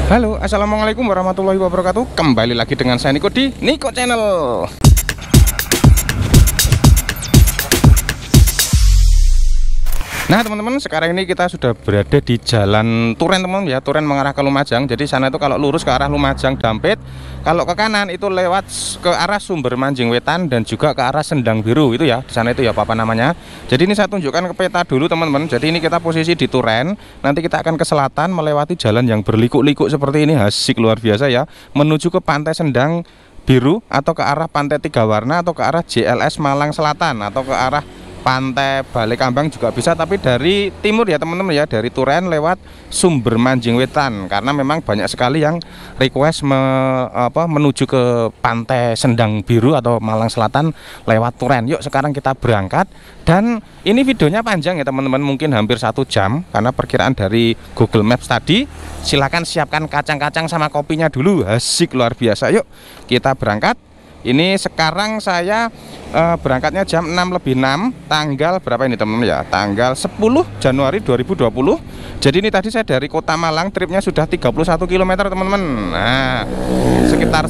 Halo, assalamualaikum warahmatullahi wabarakatuh. Kembali lagi dengan saya Niko di Niko Channel. Nah teman-teman, sekarang ini kita sudah berada di Jalan Turen teman-teman ya, Turen mengarah ke Lumajang. Jadi sana itu kalau lurus ke arah Lumajang Dampit, kalau ke kanan itu lewat ke arah Sumber Manjing Wetan dan juga ke arah Sendang Biru itu ya. Di sana itu ya apa namanya. Jadi ini saya tunjukkan ke peta dulu teman-teman. Jadi ini kita posisi di Turen, nanti kita akan ke selatan melewati jalan yang berliku-liku seperti ini. Asik luar biasa ya, menuju ke Pantai Sendang Biru atau ke arah Pantai Tiga Warna atau ke arah JLS Malang Selatan atau ke arah Pantai Balekambang juga bisa, tapi dari timur ya teman-teman ya, dari Turen lewat Sumber Manjing Wetan, karena memang banyak sekali yang request menuju ke Pantai Sendang Biru atau Malang Selatan lewat Turen. Yuk sekarang kita berangkat, dan ini videonya panjang ya teman-teman, mungkin hampir 1 jam karena perkiraan dari Google Maps tadi. Silakan siapkan kacang-kacang sama kopinya dulu. Asik luar biasa. Yuk kita berangkat. Ini sekarang saya berangkatnya jam 6:06, tanggal berapa ini teman-teman ya? Tanggal 10 Januari 2020. Jadi ini tadi saya dari Kota Malang, tripnya sudah 31 km teman-teman. Nah, sekitar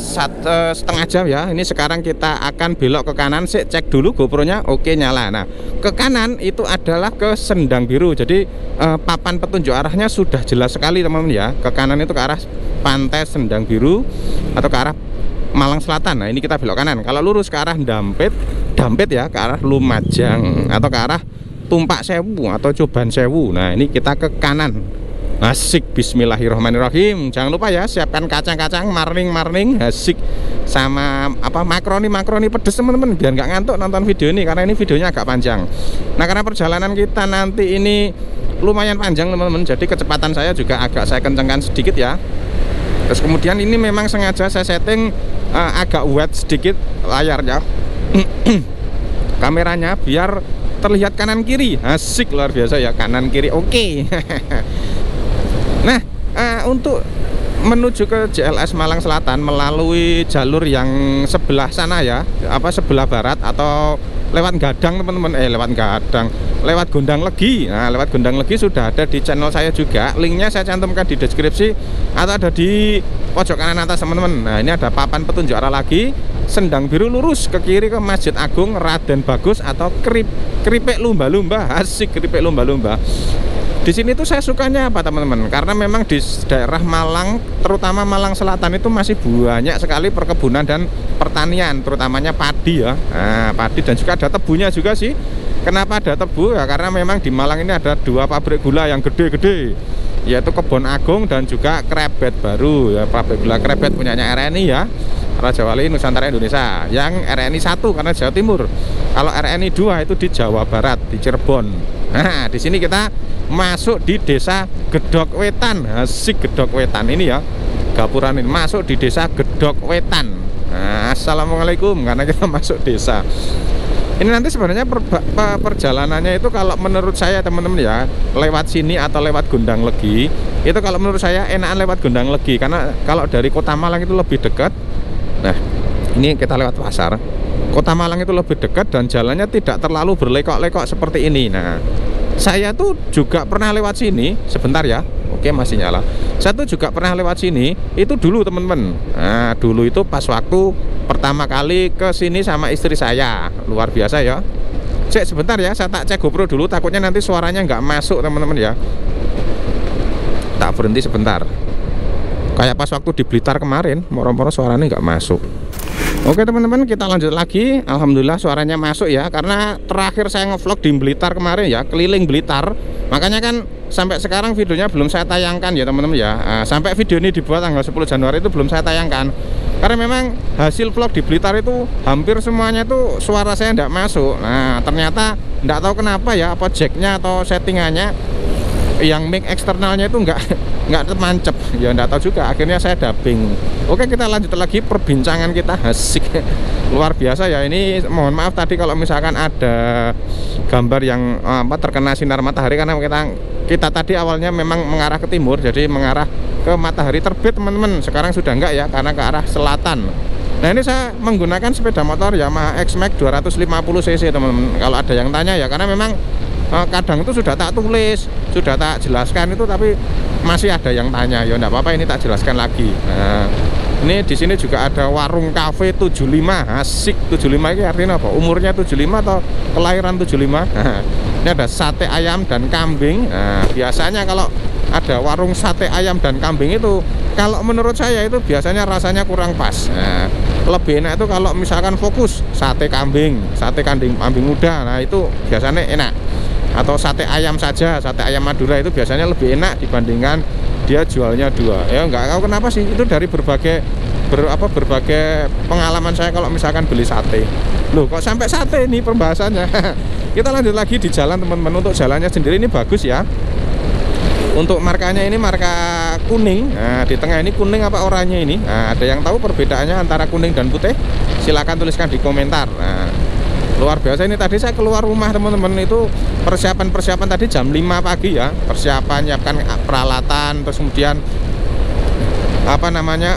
setengah jam ya. Ini sekarang kita akan belok ke kanan. Cek dulu GoPro-nya, oke nyala. Nah, ke kanan itu adalah ke Sendang Biru. Jadi papan petunjuk arahnya sudah jelas sekali teman-teman ya. Ke kanan itu ke arah Pantai Sendang Biru atau ke arah Malang Selatan. Nah ini kita belok kanan. Kalau lurus ke arah Dampit ya, ke arah Lumajang atau ke arah Tumpak Sewu atau Coban Sewu. Nah ini kita ke kanan. Asik, bismillahirrahmanirrahim. Jangan lupa ya, siapkan kacang-kacang, marning asik, sama makroni pedes teman-teman, biar nggak ngantuk nonton video ini, karena ini videonya agak panjang. Nah karena perjalanan kita nanti ini lumayan panjang teman-teman, jadi kecepatan saya juga agak saya kencengkan sedikit ya. Terus kemudian ini memang sengaja saya setting agak wet sedikit layarnya kameranya biar terlihat kanan kiri. Asik luar biasa ya, kanan kiri oke. Nah untuk menuju ke JLS Malang Selatan melalui jalur yang sebelah sana ya, sebelah barat atau lewat Gadang teman-teman, lewat Gondang Legi. Nah lewat Gondang Legi sudah ada di channel saya juga, linknya saya cantumkan di deskripsi atau ada di pojok kanan atas teman-teman. Nah ini ada papan petunjuk arah lagi, Sendang Biru lurus ke kiri ke Masjid Agung Raden Bagus atau Keripik Lumba-Lumba. Asik, Keripik Lumba-Lumba. Di sini tuh saya sukanya apa teman-teman, karena memang di daerah Malang, terutama Malang Selatan itu masih banyak sekali perkebunan dan pertanian, terutamanya padi ya. Nah, padi dan juga ada tebunya juga sih. Kenapa ada tebu ya? Karena memang di Malang ini ada 2 pabrik gula yang gede-gede, yaitu Kebon Agung dan juga Krebet baru ya, pabrik gula Krebet punyanya RNI ya, Raja Wali Nusantara Indonesia. Yang RNI 1 karena Jawa Timur. Kalau RNI 2 itu di Jawa Barat, di Cirebon. Nah, di sini kita masuk di desa Gedok Wetan. Asik, Gedok Wetan ini ya, gapuran ini masuk di desa Gedok Wetan. Nah, assalamualaikum, karena kita masuk desa. Ini nanti sebenarnya perjalanannya itu kalau menurut saya teman-teman ya, lewat sini atau lewat Gondang Legi, itu kalau menurut saya enakan lewat Gondang Legi, karena kalau dari Kota Malang itu lebih dekat. Nah ini kita lewat pasar, Kota Malang itu lebih dekat dan jalannya tidak terlalu berlekok-lekok seperti ini. Nah saya tuh juga pernah lewat sini sebentar ya. Oke masih nyala. Saya tuh juga pernah lewat sini itu dulu teman-teman. Nah dulu itu pas waktu pertama kali ke sini sama istri saya. Luar biasa ya. Cek sebentar ya, saya tak cek GoPro dulu, takutnya nanti suaranya nggak masuk teman-teman ya. Tak berhenti sebentar. Kayak pas waktu di Blitar kemarin, moro-moro suaranya nggak masuk. Oke teman-teman, kita lanjut lagi. Alhamdulillah suaranya masuk ya, karena terakhir saya ngevlog di Blitar kemarin ya, keliling Blitar. Makanya kan sampai sekarang videonya belum saya tayangkan ya teman-teman ya. Sampai video ini dibuat tanggal 10 Januari itu belum saya tayangkan, karena memang hasil vlog di Blitar itu hampir semuanya tuh suara saya tidak masuk. Nah ternyata tidak tahu kenapa ya, apa jacknya atau settingannya yang mic eksternalnya itu nggak termancep ya, nggak tahu juga. Akhirnya saya dubbing. Oke kita lanjut lagi perbincangan kita. Asik luar biasa ya. Ini mohon maaf tadi kalau misalkan ada gambar yang terkena sinar matahari, karena kita tadi awalnya memang mengarah ke timur, jadi mengarah ke matahari terbit teman-teman. Sekarang sudah enggak ya, karena ke arah selatan. Nah ini saya menggunakan sepeda motor Yamaha X-Max 250 cc teman-teman, kalau ada yang tanya ya, karena memang kadang itu sudah tak tulis, sudah tak jelaskan itu, tapi masih ada yang tanya. Ya enggak apa-apa, ini tak jelaskan lagi. Nah, ini di sini juga ada warung kafe 75. Asik. 75 ini artinya apa? Umurnya 75 atau kelahiran 75. Nah, ini ada sate ayam dan kambing. Nah, biasanya kalau ada warung sate ayam dan kambing itu, kalau menurut saya itu biasanya rasanya kurang pas. Nah, lebih enak itu kalau misalkan fokus sate kambing kambing muda. Nah, itu biasanya enak. Atau sate ayam saja, sate ayam Madura itu biasanya lebih enak dibandingkan dia jualnya dua. Ya nggak tahu kenapa sih, itu dari berbagai pengalaman saya kalau misalkan beli sate. Loh, kok sampai sate nih pembahasannya. Kita lanjut lagi di jalan, teman-teman. Untuk jalannya sendiri ini bagus ya. Untuk markanya ini marka kuning. Nah, di tengah ini kuning apa oranye ini? Nah, ada yang tahu perbedaannya antara kuning dan putih? Silahkan tuliskan di komentar. Nah, luar biasa. Ini tadi saya keluar rumah, teman-teman, itu persiapan tadi jam 5 pagi ya. Persiapan, nyiapkan peralatan, terus kemudian apa namanya,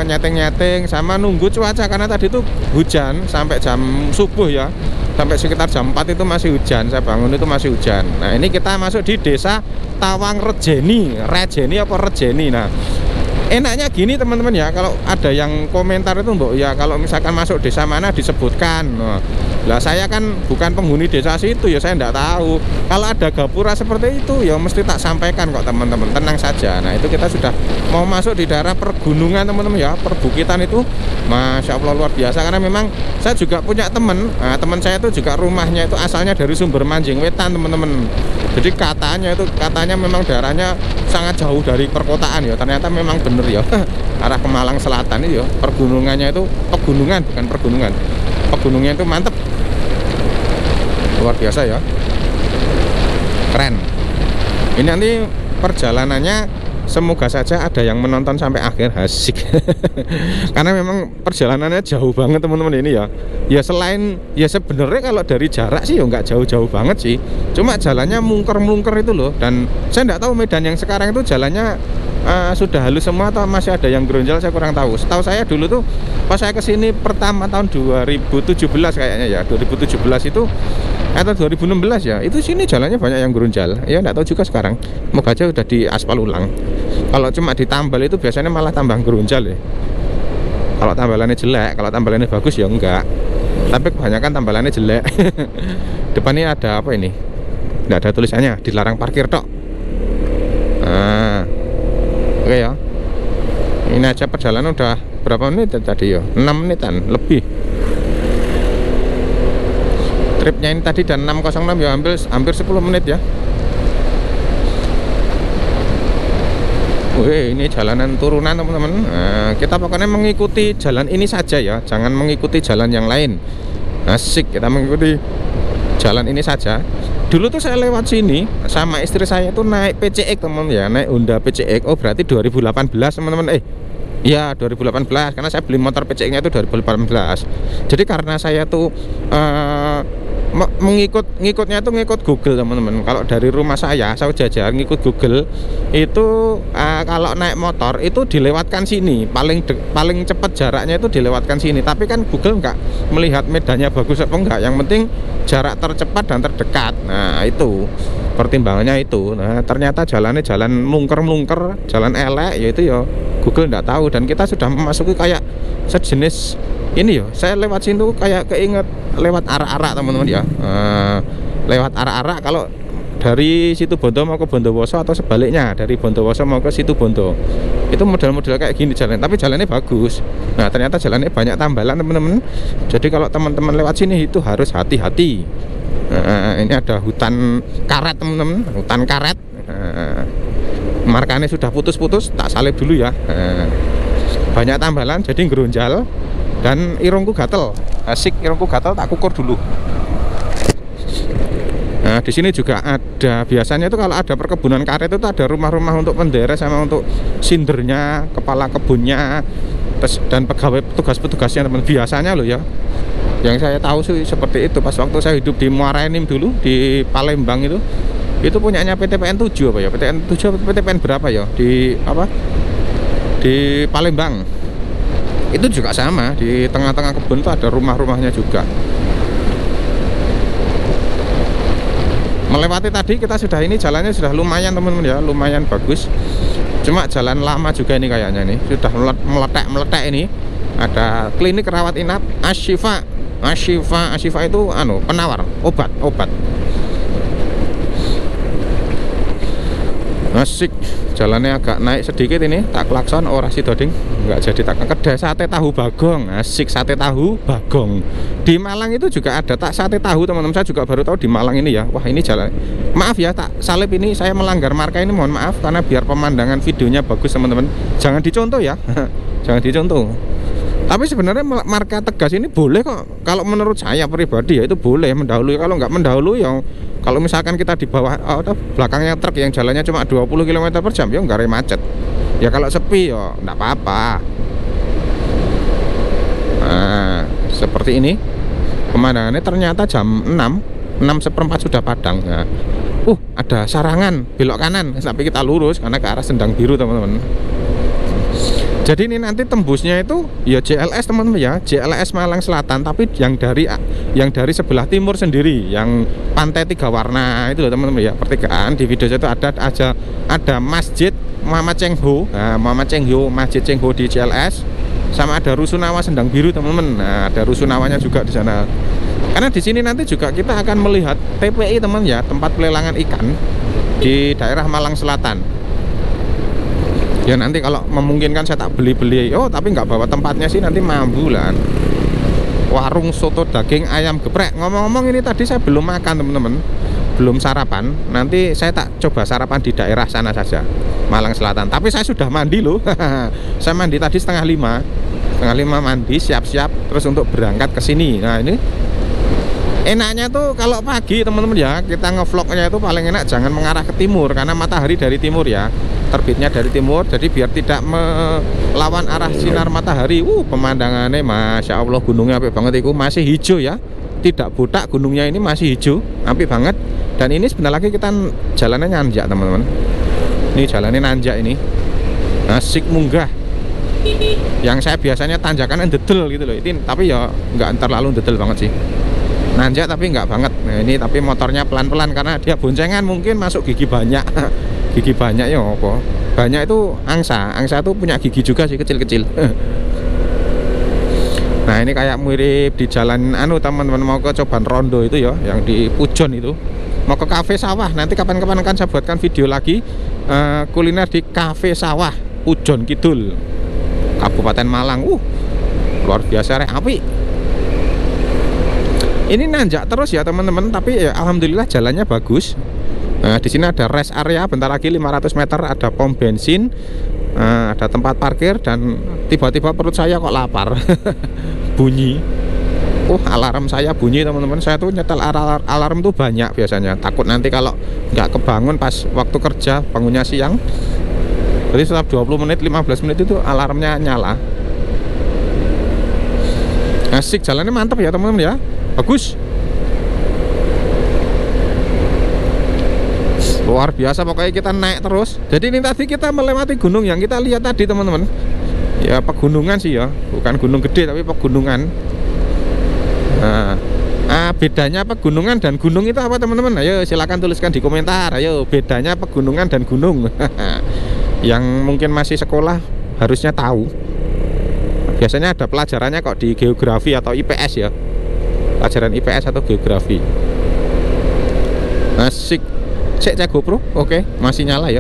nyeting sama nunggu cuaca, karena tadi itu hujan sampai jam subuh ya. Sampai sekitar jam 4 itu masih hujan. Saya bangun itu masih hujan. Nah, ini kita masuk di desa Tawang Rejeni apa Rejeni. Nah, enaknya gini, teman-teman ya, kalau ada yang komentar itu, Mbok, ya kalau misalkan masuk desa mana disebutkan. Lah saya kan bukan penghuni desa situ ya, saya enggak tahu. Kalau ada gapura seperti itu ya mesti tak sampaikan kok, teman-teman. Tenang saja. Nah, itu kita sudah mau masuk di daerah pergunungan, teman-teman ya, perbukitan itu. Masya Allah, luar biasa. Karena memang saya juga punya teman. Nah, teman saya itu juga rumahnya itu asalnya dari Sumber Manjing Wetan, teman-teman. Jadi katanya memang daerahnya sangat jauh dari perkotaan ya. Ternyata memang bener ya. Arah ke Malang Selatan itu ya, pergunungannya itu pegunungan, bukan pergunungan. Pegunungnya itu mantep. Luar biasa ya. Keren. Ini nanti perjalanannya semoga saja ada yang menonton sampai akhir. Asik. Karena memang perjalanannya jauh banget, teman-teman, ini ya. Ya selain ya sebenarnya kalau dari jarak sih ya nggak jauh-jauh banget sih. Cuma jalannya mungker-mungker itu loh. Dan saya nggak tahu Medan yang sekarang itu jalannya sudah halus semua atau masih ada yang geronjal, saya kurang tahu. Setahu saya dulu tuh pas saya kesini pertama tahun 2017 kayaknya ya, 2017 itu atau 2016 ya, itu sini jalannya banyak yang geronjal. Ya nggak tahu juga sekarang. Moga aja udah diaspal ulang. Kalau cuma ditambal itu biasanya malah tambah geronjal ya. Kalau tambalannya jelek, kalau tambalannya bagus ya enggak. Tapi kebanyakan tambalannya jelek. Depannya ada apa ini? Nggak ada tulisannya, dilarang parkir tok. Nah, oke ya. Ini aja perjalanan udah berapa menit tadi ya? 6 menitan lebih. Tripnya ini tadi dan 606 ya, hampir 10 menit ya. Wih, ini jalanan turunan, teman-teman. Nah, kita pokoknya mengikuti jalan ini saja ya, jangan mengikuti jalan yang lain. Asik, kita mengikuti jalan ini saja. Dulu tuh saya lewat sini sama istri saya tuh naik PCX, teman-teman ya, naik Honda PCX. Oh, berarti 2018, teman-teman. Ya 2018, karena saya beli motor PCX-nya itu 2018. Jadi karena saya tuh ngikutnya itu ngikut Google, teman-teman. Kalau dari rumah saya jajar ngikut Google itu, kalau naik motor itu dilewatkan sini, paling cepat jaraknya itu dilewatkan sini. Tapi kan Google nggak melihat medannya bagus apa enggak, yang penting jarak tercepat dan terdekat. Nah, itu pertimbangannya itu. Nah, ternyata jalannya jalan mungker-mungker, jalan elek, yaitu ya Google nggak tahu. Dan kita sudah memasuki kayak sejenis ini ya, saya lewat sini tuh kayak keinget lewat arak-arak, teman-teman ya. Lewat arak-arak kalau dari situ Bondo mau ke Bondowoso atau sebaliknya dari Bondowoso mau ke situ Bondo, itu model-model kayak gini jalan, tapi jalannya bagus. Nah, ternyata jalannya banyak tambalan, teman-teman. Jadi kalau teman-teman lewat sini itu harus hati-hati. Ini ada hutan karet, teman-teman, hutan karet. Markanya sudah putus-putus, tak salib dulu ya. Banyak tambalan jadi geronjal. Dan irungku gatel. Asik, irungku gatel, tak kukur dulu. Nah, di sini juga ada, biasanya itu kalau ada perkebunan karet itu ada rumah-rumah untuk penderes sama untuk sindernya, kepala kebunnya, dan pegawai petugas-petugasnya, teman. Biasanya loh ya. Yang saya tahu sih seperti itu. Pas waktu saya hidup di Muara Enim dulu di Palembang itu punyanya PTPN 7 apa ya? PTPN 7 atau PTPN berapa ya? Di apa? Di Palembang. Itu juga sama, di tengah-tengah kebun itu ada rumah-rumahnya juga. Melewati tadi kita sudah, ini jalannya sudah lumayan teman-teman ya, lumayan bagus. Cuma jalan lama juga ini kayaknya nih, sudah meletek ini. Ada klinik rawat inap Ashifa. Ashifa itu penawar obat. Asik, jalannya agak naik sedikit ini, tak klakson ora sidoding, nggak jadi tak. Kedai sate tahu bagong, asik, sate tahu bagong. Di Malang itu juga ada tak sate tahu teman-teman, saya juga baru tahu di Malang ini ya. Wah ini jalan, maaf ya tak salib ini, saya melanggar marka ini, mohon maaf, karena biar pemandangan videonya bagus teman-teman. Jangan dicontoh ya, jangan dicontoh. Tapi sebenarnya marka tegas ini boleh kok, kalau menurut saya pribadi ya itu boleh mendahului. Kalau nggak mendahului ya, kalau misalkan kita di bawah belakangnya truk yang jalannya cuma 20 km per jam ya nggak macet. Ya kalau sepi ya nggak apa-apa. Nah seperti ini pemandangannya, ternyata jam 6:06 sudah padang. Nah, ada sarangan belok kanan, tapi kita lurus karena ke arah Sendang Biru teman-teman. Jadi ini nanti tembusnya itu ya JLS teman-teman ya, JLS Malang Selatan, tapi yang dari sebelah timur sendiri, yang pantai 3 warna itu loh teman-teman ya, pertigaan. Di video itu ada Masjid Muhammad Cheng Ho. Nah, Muhammad Cheng Ho, Masjid Cheng Ho di JLS, sama ada Rusunawa Sendang Biru teman-teman. Nah, ada Rusunawanya juga di sana. Karena di sini nanti juga kita akan melihat TPI teman ya, tempat pelelangan ikan di daerah Malang Selatan. Ya nanti kalau memungkinkan saya tak beli-beli, tapi nggak bawa tempatnya sih, nanti mambu lah. Warung soto daging ayam geprek. Ngomong-ngomong ini tadi saya belum makan teman-teman, belum sarapan. Nanti saya tak coba sarapan di daerah sana saja, Malang Selatan. Tapi saya sudah mandi loh. Saya mandi tadi setengah lima mandi, siap-siap terus untuk berangkat ke sini. Nah ini enaknya tuh kalau pagi teman-teman ya, kita ngevlognya itu paling enak jangan mengarah ke timur, karena matahari dari timur ya, terbitnya dari timur, jadi biar tidak melawan arah sinar matahari. Pemandangannya Masya Allah, gunungnya apik banget itu, masih hijau ya, tidak botak gunungnya ini, masih hijau, apik banget. Dan ini sebentar lagi kita jalannya nanjak teman-teman, ini jalannya nanjak ini, asik munggah. Yang saya biasanya tanjakan dedel gitu loh, ini tapi ya nggak terlalu dedel banget sih, nanjak tapi nggak banget. Nah ini tapi motornya pelan-pelan karena dia boncengan, mungkin masuk gigi banyak. Gigi banyak ya apa? Banyak itu angsa itu punya gigi juga sih, kecil-kecil. Nah ini kayak mirip di jalan teman-teman mau ke Coban Rondo itu ya, yang di Pujon itu, mau ke Cafe Sawah. Nanti kapan-kapan akan saya buatkan video lagi kuliner di Cafe Sawah Pujon Kidul, Kabupaten Malang. Luar biasa api. Ini nanjak terus ya teman-teman, tapi ya alhamdulillah jalannya bagus. Nah, di sini ada rest area, bentar lagi 500 meter ada pom bensin, ada tempat parkir, dan tiba-tiba perut saya kok lapar. Bunyi. Alarm saya bunyi teman-teman. Saya tuh nyetel alarm tuh banyak biasanya. Takut nanti kalau nggak kebangun pas waktu kerja, bangunnya siang. Jadi setiap 20 menit, 15 menit itu alarmnya nyala. Asik, jalannya mantap ya teman-teman ya. Bagus. Luar biasa pokoknya, kita naik terus. Jadi ini tadi kita melewati gunung yang kita lihat tadi teman-teman. Ya pegunungan sih ya, bukan gunung gede tapi pegunungan. Nah, bedanya pegunungan dan gunung itu apa teman-teman? Ayo silakan tuliskan di komentar. Ayo bedanya pegunungan dan gunung. Yang mungkin masih sekolah harusnya tahu. Biasanya ada pelajarannya kok di geografi atau IPS ya. Pelajaran IPS atau geografi. Asik. Cek GoPro, oke, masih nyala ya.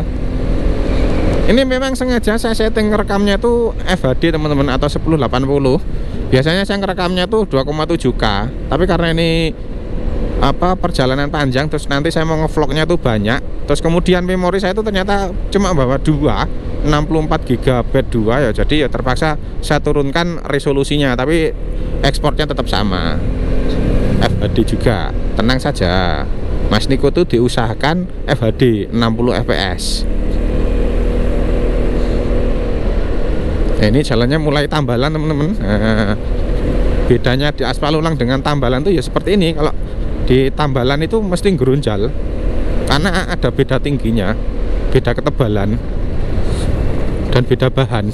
Ini memang sengaja saya setting rekamnya tuh FHD teman-teman, atau 1080. Biasanya saya ngerekamnya tuh 2,7K, tapi karena ini perjalanan panjang, terus nanti saya mau ngevlognya tuh banyak, terus kemudian memori saya tuh ternyata cuma bawa 64 GB 2 ya, jadi ya terpaksa saya turunkan resolusinya, tapi ekspornya tetap sama, FHD juga. Tenang saja, Mas Niko tuh diusahakan FHD 60 fps. Nah, ini jalannya mulai tambalan teman-teman. Bedanya di aspal ulang dengan tambalan tuh ya seperti ini. Kalau di tambalan itu mesti gerunjal karena ada beda tingginya, beda ketebalan, dan beda bahan.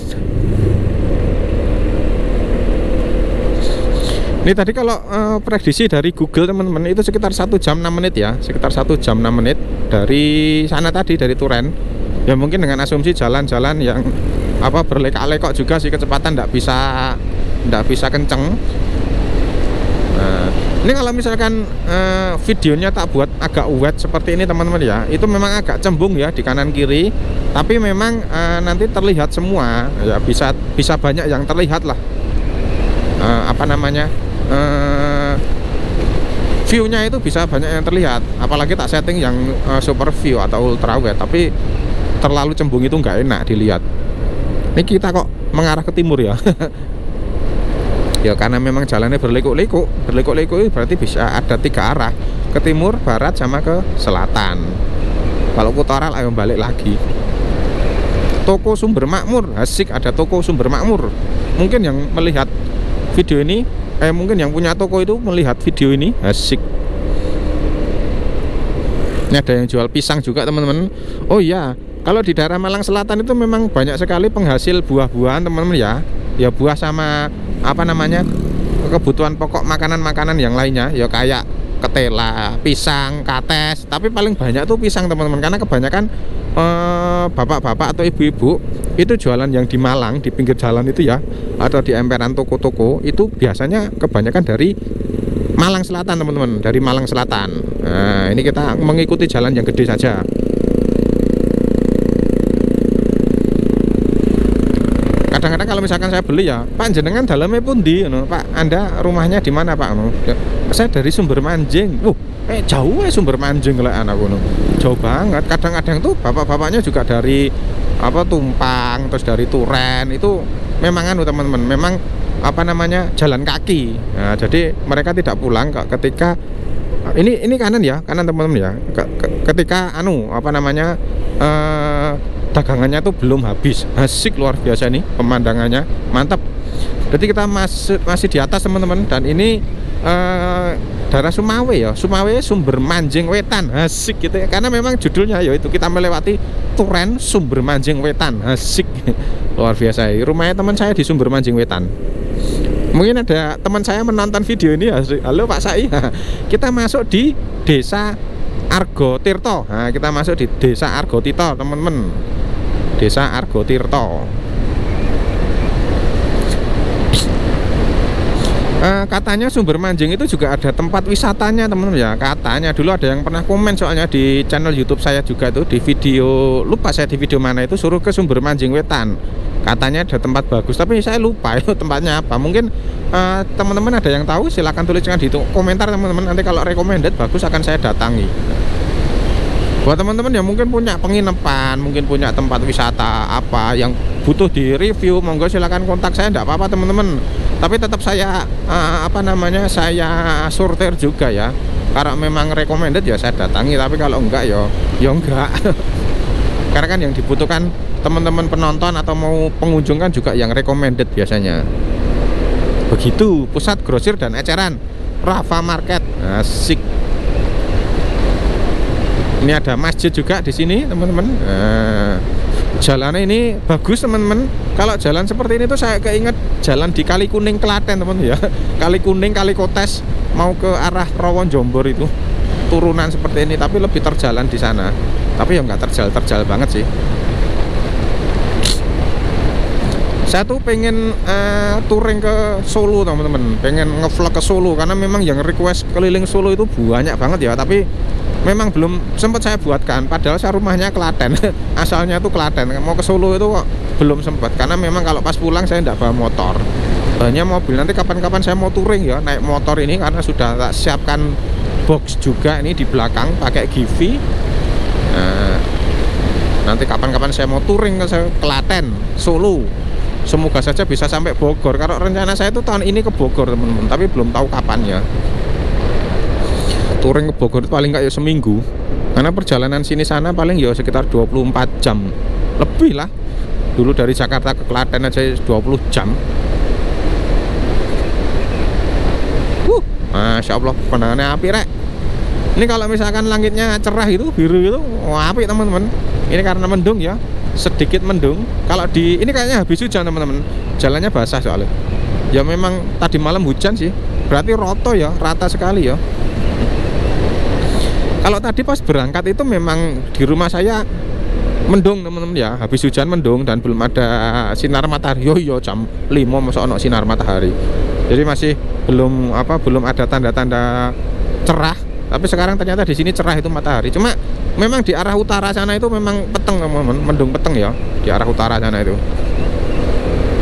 Ini tadi kalau prediksi dari Google teman-teman itu sekitar 1 jam 6 menit ya, sekitar 1 jam 6 menit dari sana tadi, dari Turen. Ya mungkin dengan asumsi jalan-jalan yang apa berlekak-lekok juga sih, kecepatan nggak bisa kenceng. Nah, ini kalau misalkan videonya tak buat agak wet seperti ini teman-teman ya, itu memang agak cembung ya di kanan kiri, tapi memang nanti terlihat semua ya, bisa banyak yang terlihat lah. Apa namanya, view-nya itu bisa banyak yang terlihat, apalagi tak setting yang super view atau ultra wide, tapi terlalu cembung itu nggak enak dilihat. Ini kita kok mengarah ke timur ya. Ya karena memang jalannya berliku-liku berarti bisa ada 3 arah, ke timur, barat, sama ke selatan. Kalau ke utara ayo balik lagi. Toko Sumber Makmur, asik, ada toko Sumber Makmur. Mungkin yang melihat video ini, mungkin yang punya toko itu melihat video ini, asik. Ini ada yang jual pisang juga teman-teman. Oh iya, kalau di daerah Malang Selatan itu memang banyak sekali penghasil buah-buahan teman-teman ya. Ya buah sama apa namanya, kebutuhan pokok makanan-makanan yang lainnya ya, kayak ketela, pisang, kates. Tapi paling banyak tuh pisang teman-teman, karena kebanyakan bapak-bapak atau ibu-ibu itu jualan yang di Malang, di pinggir jalan itu ya, atau di emperan toko-toko itu biasanya kebanyakan dari Malang Selatan teman-teman, dari Malang Selatan. Nah ini kita mengikuti jalan yang gede saja. Kadang-kadang kalau misalkan saya beli ya, Pak jenengan dalamnya pun di, Pak Anda rumahnya di mana Pak? Saya dari Sumber Manjing. Jauh ya Sumber Manjing lah anakku, jauh banget. Kadang-kadang tuh bapak-bapaknya juga dari apa Tumpang, terus dari Turen. Itu memang teman-teman, memang apa namanya, jalan kaki. Nah, jadi mereka tidak pulang ketika ini kanan ya, kanan teman-teman ya. Ketika apa namanya, dagangannya tuh belum habis. Asik, luar biasa nih pemandangannya, mantap. Jadi kita masih di atas teman-teman, dan ini daerah Sumawe ya, Sumawe Sumber Manjing Wetan, asik gitu ya, karena memang judulnya ya itu, kita melewati Turen Sumber Manjing Wetan, asik. Luar biasa ya. Rumahnya teman saya di Sumber Manjing Wetan. Mungkin ada teman saya menonton video ini, halo Pak Sai. Kita masuk di desa Argo Tirto. Nah, kita masuk di desa Argo Tirto teman-teman, desa Argo Tirto. Katanya Sumber Manjing itu juga ada tempat wisatanya teman-teman ya, katanya. Dulu ada yang pernah komen soalnya di channel YouTube saya juga tuh, di video, lupa saya di video mana itu, suruh ke Sumber Manjing Wetan, katanya ada tempat bagus, tapi saya lupa itu tempatnya apa. Mungkin teman-teman ada yang tahu, silahkan tuliskan di komentar teman-teman, nanti kalau recommended bagus akan saya datangi. Buat teman-teman yang mungkin punya penginapan, mungkin punya tempat wisata apa yang butuh di review, monggo silahkan kontak saya, enggak apa-apa teman-teman. Tapi tetap saya apa namanya, saya sortir juga ya. Kalau memang recommended ya saya datangi, tapi kalau enggak ya enggak. Karena kan yang dibutuhkan teman-teman penonton atau mau pengunjung kan juga yang recommended biasanya. Begitu, pusat grosir dan eceran Rafa Market, asik. Ini ada masjid juga di sini teman-teman. Jalannya ini bagus teman-teman. Kalau jalan seperti ini tuh saya keinget jalan di Kali Kuning Klaten teman-teman ya. Kali Kuning, Kali Kotes mau ke arah Rawon Jombor itu turunan seperti ini, tapi lebih terjalan di sana. Tapi ya nggak terjal banget sih. Saya tuh pengen touring ke Solo teman-teman, pengen ngevlog ke Solo, karena memang yang request keliling Solo itu banyak banget ya, tapi memang belum sempat saya buatkan. Padahal saya rumahnya Klaten, asalnya tuh Klaten, mau ke Solo itu kok belum sempat, karena memang kalau pas pulang saya tidak bawa motor, hanya mobil. Nanti kapan-kapan saya mau touring ya naik motor ini, karena sudah tak siapkan box juga ini di belakang pakai Givi. Nanti kapan-kapan saya mau touring ke Klaten, Solo. Semoga saja bisa sampai Bogor. Kalau rencana saya itu tahun ini ke Bogor teman-teman, tapi belum tahu kapan ya. Touring ke Bogor itu paling nggak ya seminggu, karena perjalanan sini sana paling ya sekitar 24 jam lebih lah. Dulu dari Jakarta ke Klaten aja 20 jam. Masya Allah, pemandangannya api rek. Ini kalau misalkan langitnya cerah itu, biru itu, api teman-teman. Ini karena mendung ya, sedikit mendung. Kalau di ini kayaknya habis hujan teman-teman, jalannya basah soalnya. Ya memang tadi malam hujan sih, berarti roto ya, rata sekali ya. Kalau tadi pas berangkat itu memang di rumah saya mendung teman-teman ya, habis hujan mendung dan belum ada sinar matahari. Yo jam 5 masa ono sinar matahari. Jadi masih belum ada tanda-tanda cerah. Tapi sekarang ternyata di sini cerah itu matahari. Cuma memang di arah utara sana itu memang peteng teman-teman, mendung peteng ya di arah utara sana itu.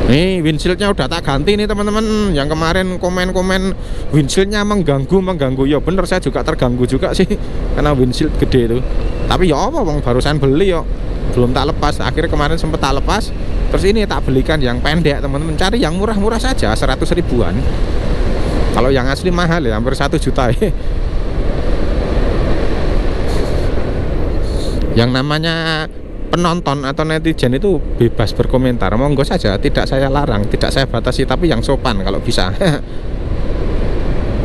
Nih windshieldnya udah tak ganti nih teman-teman. Yang kemarin komen-komen windshieldnya mengganggu. Ya bener, saya juga terganggu juga sih karena windshield gede itu. Tapi ya apa bang, barusan beli ya, belum tak lepas. Akhirnya kemarin sempet tak lepas. Terus ini tak belikan yang pendek teman-teman. Cari yang murah-murah saja, 100 ribuan. Kalau yang asli mahal ya, hampir 1 juta ya. Yang namanya penonton atau netizen itu bebas berkomentar, monggo saja, tidak saya larang, tidak saya batasi, tapi yang sopan kalau bisa.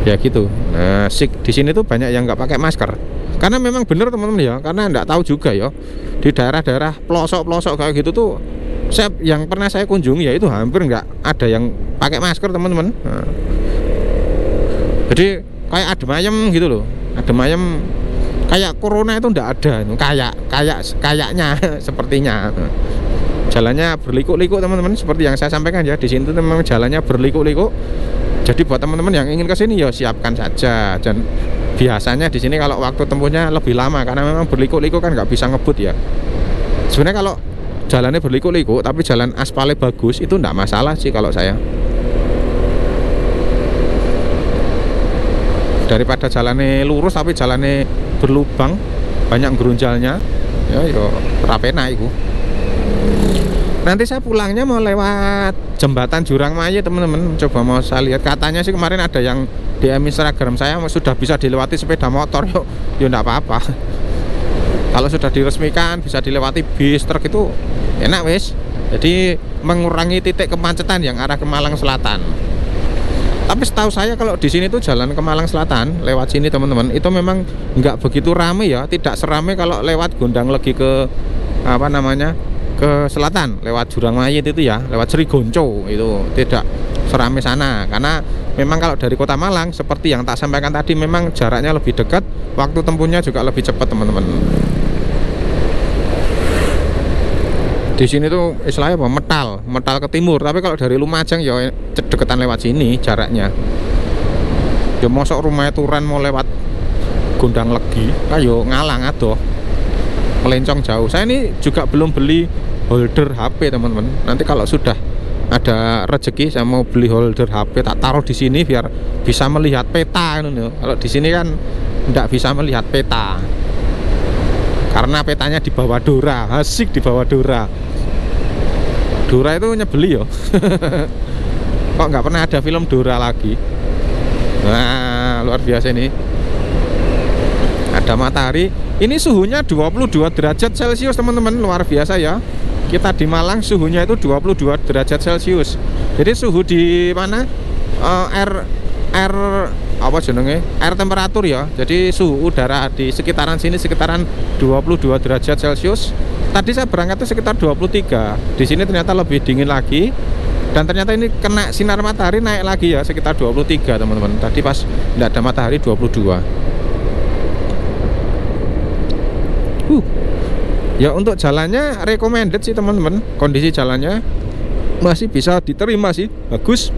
Ya gitu. Nah, di sini tuh banyak yang nggak pakai masker, karena memang bener teman-teman ya, karena nggak tahu juga ya di daerah-daerah pelosok-pelosok kayak gitu tuh, yang pernah saya kunjungi ya itu hampir nggak ada yang pakai masker teman-teman. Nah, jadi kayak adem ayem gitu loh, adem ayem. Kayak corona itu enggak ada, kayaknya sepertinya. Jalannya berliku-liku teman-teman, seperti yang saya sampaikan ya, di sini tuh memang jalannya berliku-liku. Jadi buat teman-teman yang ingin ke sini ya siapkan saja. Dan biasanya di sini kalau waktu tempuhnya lebih lama karena memang berliku-liku kan nggak bisa ngebut ya. Sebenarnya kalau jalannya berliku-liku tapi jalan aspalnya bagus itu enggak masalah sih kalau saya. Daripada jalannya lurus tapi jalannya berlubang, banyak gerunjalnya ya, yo rapena itu. Nanti saya pulangnya mau lewat jembatan Jurang Maya teman-teman, coba mau saya lihat. Katanya sih kemarin ada yang DM Instagram saya sudah bisa dilewati sepeda motor. Yo enggak apa-apa. Kalau sudah diresmikan bisa dilewati bis, truk itu enak wes. Jadi mengurangi titik kemacetan yang arah ke Malang Selatan. Tapi setahu saya kalau di sini tuh jalan ke Malang Selatan lewat sini teman-teman itu memang nggak begitu rame ya, tidak serame kalau lewat Gondang Legi ke ke selatan lewat Jurang Mayit itu ya, lewat Serigonco itu tidak serame sana. Karena memang kalau dari kota Malang seperti yang tak sampaikan tadi memang jaraknya lebih dekat, waktu tempuhnya juga lebih cepat teman-teman. Di sini tuh istilahnya apa? Metal ke timur. Tapi kalau dari Lumajang ya deketan lewat sini jaraknya. Ya mosok rumah Turan mau lewat Gondang Legi, kayo ngalang adoh. Melencong jauh. Saya ini juga belum beli holder HP teman-teman. Nanti kalau sudah ada rezeki saya mau beli holder HP, tak taruh di sini biar bisa melihat peta. Kalau di sini kan tidak bisa melihat peta. Karena petanya di bawah Dora, asik di bawah Dora. Dora itu nyebeli yo. Kok nggak pernah ada film Dora lagi. Nah, luar biasa ini. Ada matahari. Ini suhunya 22 derajat Celcius teman-teman, luar biasa ya. Kita di Malang suhunya itu 22 derajat Celcius. Jadi suhu di mana? Apa jenenge? Air temperatur ya. Jadi suhu udara di sekitaran sini sekitaran 22 derajat Celcius. Tadi saya berangkat itu sekitar 23. Di sini ternyata lebih dingin lagi. Dan ternyata ini kena sinar matahari naik lagi ya, sekitar 23 teman-teman. Tadi pas tidak ada matahari 22. Ya untuk jalannya recommended sih teman-teman. Kondisi jalannya masih bisa diterima sih, bagus.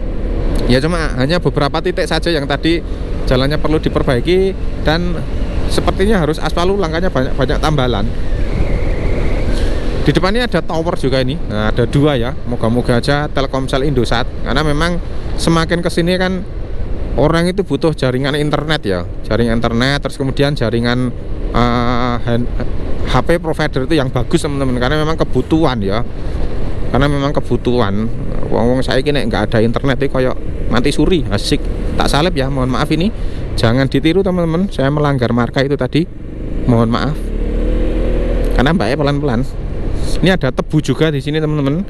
Ya cuma hanya beberapa titik saja yang tadi jalannya perlu diperbaiki dan sepertinya harus aspal ulang, makanya banyak tambalan. Di depannya ada tower juga ini. Nah, ada 2 ya. Moga-moga aja Telkomsel Indosat, karena memang semakin kesini kan orang itu butuh jaringan internet ya, jaringan internet, terus kemudian jaringan HP provider itu yang bagus teman-teman, karena memang kebutuhan ya. Karena memang kebutuhan. Wong saya kini nggak ada internet itu kayak mati suri, asik. Tak salib ya, mohon maaf ini. Jangan ditiru teman-teman. Saya melanggar marka itu tadi. Mohon maaf. Karena mbaknya pelan-pelan. Ini ada tebu juga di sini teman-teman.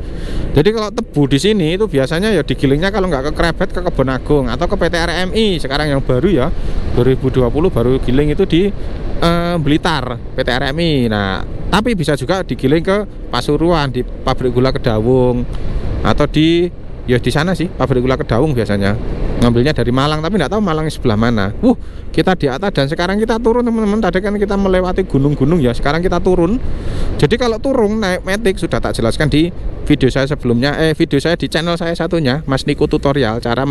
Jadi kalau tebu di sini itu biasanya ya digilingnya kalau nggak ke Krebet ke Kebon Agung atau ke PT RMI. Sekarang yang baru ya 2020 baru giling itu di Blitar PT RMI. Nah tapi bisa juga digiling ke Pasuruan di pabrik gula Kedawung atau di Ya di sana sih, pabrik gula Kedaung biasanya. Ngambilnya dari Malang, tapi nggak tahu Malang sebelah mana. Kita di atas dan sekarang kita turun teman-teman. Tadi kan kita melewati gunung-gunung ya, sekarang kita turun. Jadi kalau turun naik Matic sudah tak jelaskan di video saya sebelumnya, video saya di channel saya satunya, Mas Niko Tutorial, cara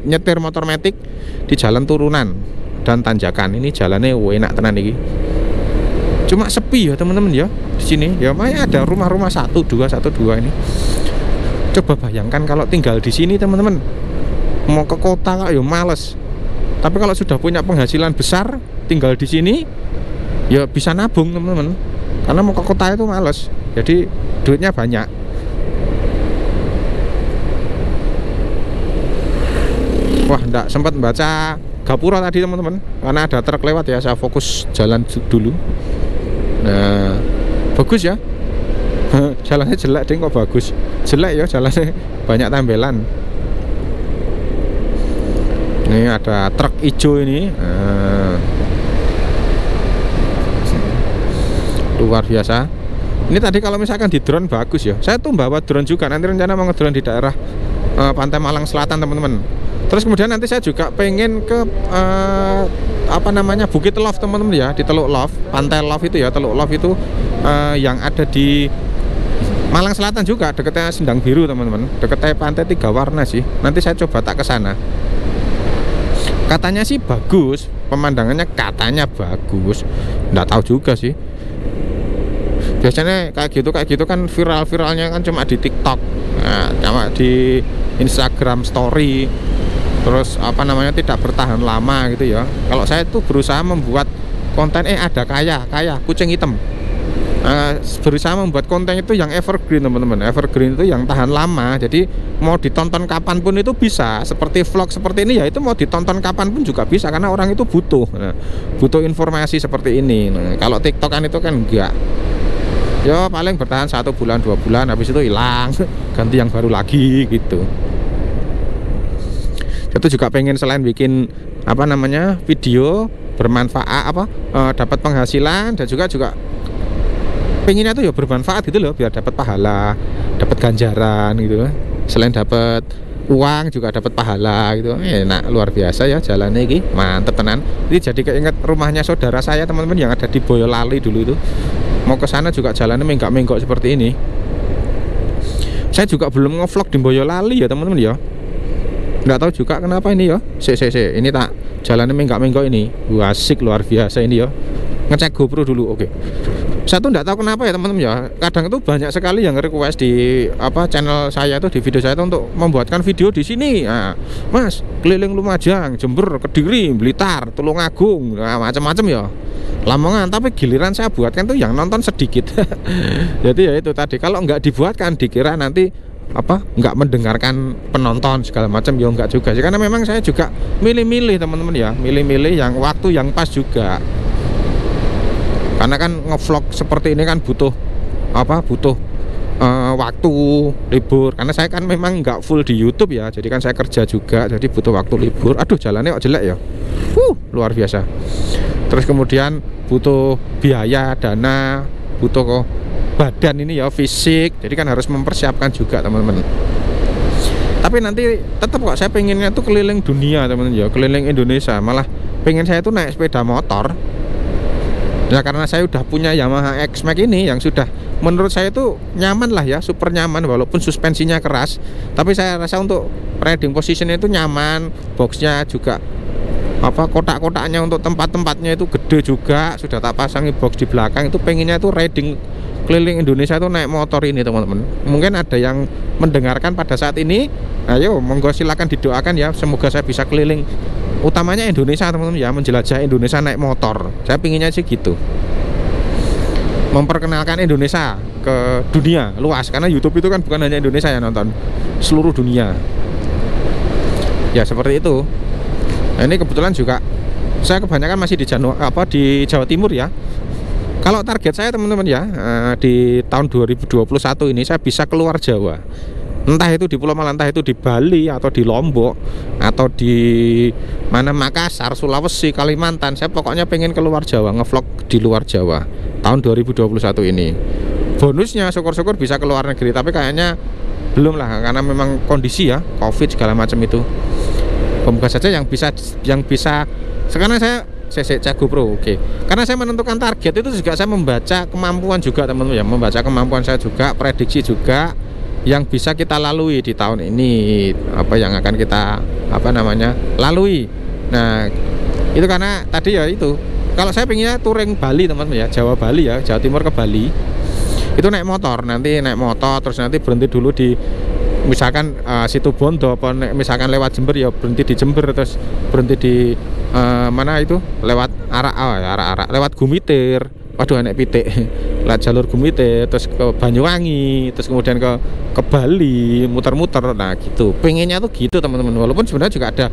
nyetir motor Matic di jalan turunan dan tanjakan. Ini jalannya enak tenan iki. Cuma sepi ya teman-teman ya di sini. Ya makanya ada rumah-rumah 1, 2 ini. Coba bayangkan kalau tinggal di sini teman-teman, mau ke kota kok ya males. Tapi kalau sudah punya penghasilan besar, tinggal di sini ya bisa nabung teman-teman. Karena mau ke kota itu males. Jadi duitnya banyak. Wah, enggak sempat baca Gapura tadi teman-teman, karena ada truk lewat ya, saya fokus jalan dulu. Nah, bagus ya. Jalannya jelek deh kok bagus. Jelek ya jalannya, banyak tembelan. Ini ada truk hijau ini. Luar biasa. Ini tadi kalau misalkan di drone bagus ya. Saya tuh bawa drone juga, nanti rencana mau ngedrone di daerah Pantai Malang Selatan teman-teman. Terus kemudian nanti saya juga pengen ke Bukit Love teman-teman ya, di Teluk Love, Pantai Love itu ya, Teluk Love itu yang ada di Malang Selatan juga, dekatnya Sendang Biru teman-teman, dekatnya Pantai Tiga Warna sih. Nanti saya coba tak ke sana. Katanya sih bagus, pemandangannya katanya bagus. Nggak tahu juga sih. Biasanya kayak gitu kan viral-viralnya kan cuma di TikTok, cuma di Instagram Story. Terus tidak bertahan lama gitu ya. Kalau saya tuh berusaha membuat konten ada kaya kucing hitam. Berusaha membuat konten itu yang evergreen teman-teman. Evergreen itu yang tahan lama. Jadi mau ditonton kapanpun itu bisa. Seperti vlog seperti ini ya, itu mau ditonton kapanpun juga bisa, karena orang itu butuh. Butuh informasi seperti ini. Kalau TikTokan itu kan enggak. Ya paling bertahan 1 bulan 2 bulan, habis itu hilang, ganti yang baru lagi gitu. Itu juga pengen selain bikin video bermanfaat dapat penghasilan, dan juga pengennya tuh ya bermanfaat gitu loh, biar dapat pahala, dapat ganjaran gitu. Selain dapat uang juga dapat pahala gitu. Enak luar biasa ya jalannya ini, mantep tenan. Ini jadi keinget rumahnya saudara saya teman-teman yang ada di Boyolali dulu itu. Mau ke sana juga jalannya menggak-menggok seperti ini. Saya juga belum ngevlog di Boyolali ya teman-teman ya. Nggak tahu juga kenapa ini ya. Ini tak jalannya menggak-menggok ini. Wah, asik luar biasa ini ya. Ngecek GoPro dulu, oke. Saya tuh nggak tahu kenapa ya teman-teman ya. Kadang itu banyak sekali yang request di channel saya itu, di video saya itu, untuk membuatkan video di sini. Nah, Mas, keliling Lumajang, Jember, Kediri, Blitar, Tulungagung, macam-macam ya. Lamongan, tapi giliran saya buatkan tuh yang nonton sedikit. Jadi ya itu tadi, kalau nggak dibuatkan dikira nanti nggak mendengarkan penonton segala macam, ya nggak juga sih, karena memang saya juga milih-milih teman-teman ya, milih-milih yang waktu yang pas juga, karena kan ngevlog seperti ini kan butuh waktu libur, karena saya kan memang nggak full di YouTube ya, jadi kan saya kerja juga, jadi butuh waktu libur. Aduh jalannya kok jelek ya, luar biasa. Terus kemudian butuh biaya, dana, butuh badan ini ya, fisik, jadi kan harus mempersiapkan juga teman-teman. Tapi nanti tetap kok saya pengennya tuh keliling dunia teman-teman ya, keliling Indonesia. Malah pengen saya tuh naik sepeda motor ya, karena saya udah punya Yamaha X-Max ini yang sudah menurut saya tuh nyaman lah ya, super nyaman, walaupun suspensinya keras, tapi saya rasa untuk riding positionnya itu nyaman. Boxnya juga kotak-kotaknya untuk tempat-tempatnya itu gede juga, sudah tak pasangi box di belakang. Itu pengennya tuh riding keliling Indonesia itu naik motor ini teman-teman. Mungkin ada yang mendengarkan pada saat ini, ayo monggo silakan didoakan ya, semoga saya bisa keliling utamanya Indonesia teman-teman ya, menjelajah Indonesia naik motor. Saya pinginnya sih gitu, memperkenalkan Indonesia ke dunia luas, karena YouTube itu kan bukan hanya Indonesia yang nonton, seluruh dunia ya, seperti itu. Nah, ini kebetulan juga saya kebanyakan masih di Jawa Timur ya. Kalau target saya teman-teman ya, di tahun 2021 ini saya bisa keluar Jawa. Entah itu di Pulau Malang, entah itu di Bali, atau di Lombok, atau di Makassar, Sulawesi, Kalimantan. Saya pokoknya pengen keluar Jawa, ngevlog di luar Jawa tahun 2021 ini. Bonusnya syukur-syukur bisa keluar negeri, tapi kayaknya belum lah, karena memang kondisi ya COVID segala macam itu. Semoga saja yang bisa sekarang saya cek GoPro, oke. Karena saya menentukan target itu juga saya membaca kemampuan juga teman-teman ya, membaca kemampuan saya juga, prediksi juga yang bisa kita lalui di tahun ini, apa yang akan kita lalui. Nah, itu karena tadi ya itu, kalau saya pengennya touring Bali teman-teman ya, Jawa Bali ya, Jawa Timur ke Bali. Itu naik motor, terus nanti berhenti dulu di misalkan situ Bondo, apa misalkan lewat Jember ya berhenti di Jember, terus berhenti di mana itu lewat arah lewat Gumitir, waduh anek pitik lewat jalur Gumitir, terus ke Banyuwangi, terus kemudian ke Bali, muter-muter. Nah gitu, pengennya tuh gitu teman-teman. Walaupun sebenarnya juga ada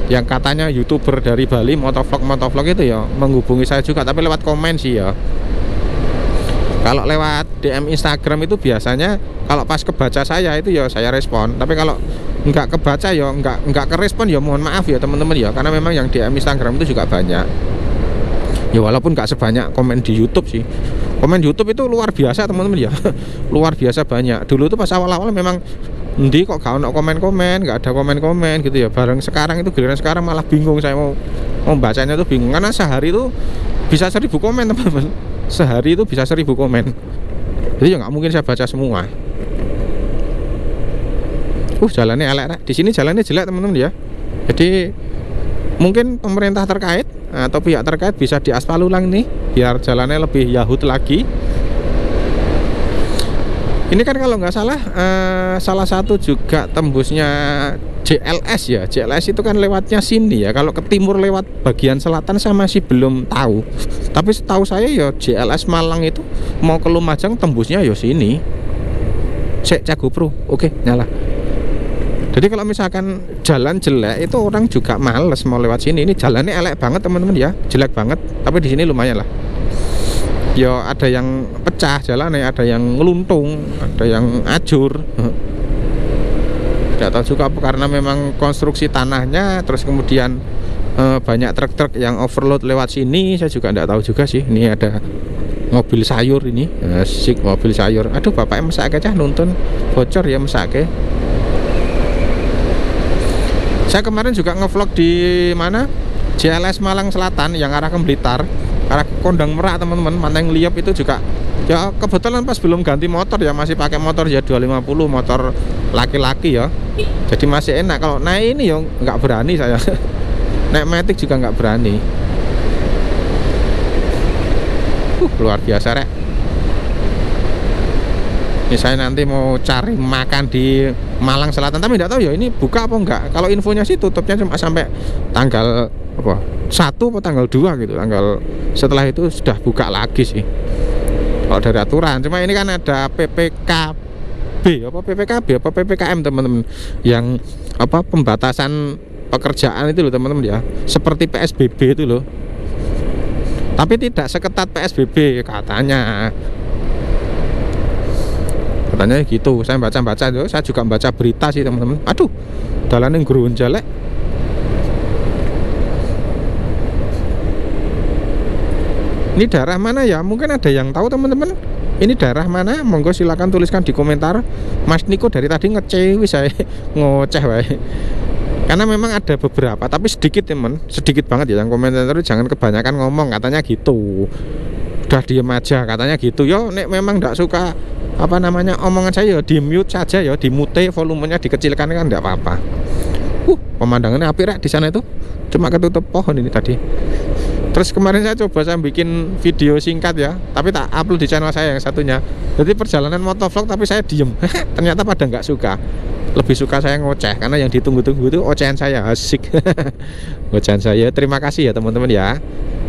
yang katanya YouTuber dari Bali motovlog itu ya menghubungi saya juga, tapi lewat komen sih ya. Kalau lewat DM Instagram itu biasanya kalau pas kebaca saya itu ya saya respon, tapi kalau nggak kebaca ya nggak kerespon ya mohon maaf ya teman-teman ya, karena memang yang DM Instagram itu juga banyak ya, walaupun nggak sebanyak komen di YouTube sih. Komen YouTube itu luar biasa teman-teman ya luar biasa banyak. Dulu tuh pas awal-awal memang kok gak ada komen-komen, nggak ada komen-komen gitu ya. Bareng sekarang itu, giliran sekarang malah bingung saya mau bacanya tuh bingung, karena sehari itu bisa 1000 komen teman-teman. Sehari itu bisa 1000 komen, jadi ya nggak mungkin saya baca semua. Jalannya elek, di sini jalannya jelek teman-teman ya. Jadi mungkin pemerintah terkait atau pihak terkait bisa diaspal ulang nih, biar jalannya lebih yahut lagi. Ini kan kalau nggak salah salah satu juga tembusnya JLS ya. JLS itu kan lewatnya sini ya. Kalau ke timur lewat bagian selatan saya masih belum tahu. Tapi setahu saya ya JLS Malang itu mau ke Lumajang tembusnya ya sini. Cek GoPro, oke nyala. Jadi kalau misalkan jalan jelek itu orang juga males mau lewat sini. Ini jalannya elek banget teman-teman ya, jelek banget. Tapi di sini lumayan lah. Ya ada yang pecah jalannya, ada yang ngeluntung, ada yang ajur. Tidak tahu juga apa, karena memang konstruksi tanahnya, terus kemudian banyak truk-truk yang overload lewat sini. Saya juga tidak tahu juga sih. Ini ada mobil sayur ini, asik mobil sayur. Aduh bapaknya mesake cah nuntun bocor ya mesake. Saya kemarin juga ngevlog di mana JLS Malang Selatan yang arah ke Blitar, arah Kondang Merak teman-teman, Manteng Liop itu juga ya kebetulan pas belum ganti motor ya, masih pakai motor ya 250 motor laki-laki ya, jadi masih enak. Kalau naik ini ya nggak berani saya naik Matic juga nggak berani. Luar biasa rek. Ini saya nanti mau cari makan di Malang Selatan, tapi tidak tahu ya ini buka apa enggak. Kalau infonya sih tutupnya cuma sampai tanggal 1 atau tanggal 2 gitu. Tanggal setelah itu sudah buka lagi sih kalau dari aturan. Cuma ini kan ada PPKB apa PPKM teman-teman, yang pembatasan pekerjaan itu loh teman-teman ya, seperti PSBB itu loh, tapi tidak seketat PSBB katanya gitu. Saya baca-baca tuh, saya juga baca berita sih teman-teman. Aduh dalan yang gerun jelek. Ini daerah mana ya? Mungkin ada yang tahu teman-teman. Ini daerah mana? Monggo silakan tuliskan di komentar. Mas Niko dari tadi ngecewi saya ngoceh wae. Karena memang ada beberapa, tapi sedikit teman, sedikit banget ya yang komentar itu. Jangan kebanyakan ngomong katanya gitu. Udah diem aja katanya gitu. Yo nek memang tidak suka omongan saya ya di mute saja ya, di mute, volumenya dikecilkan kan tidak apa-apa. Pemandangannya apik rek di sana itu. Cuma ketutup pohon ini tadi. Terus kemarin saya bikin video singkat ya, tapi tak upload di channel saya yang satunya. Jadi perjalanan motovlog tapi saya diem. Ternyata pada nggak suka. Lebih suka saya ngoceh, karena yang ditunggu-tunggu itu ocehan saya, asik. Ocehan saya. Terima kasih ya teman-teman ya,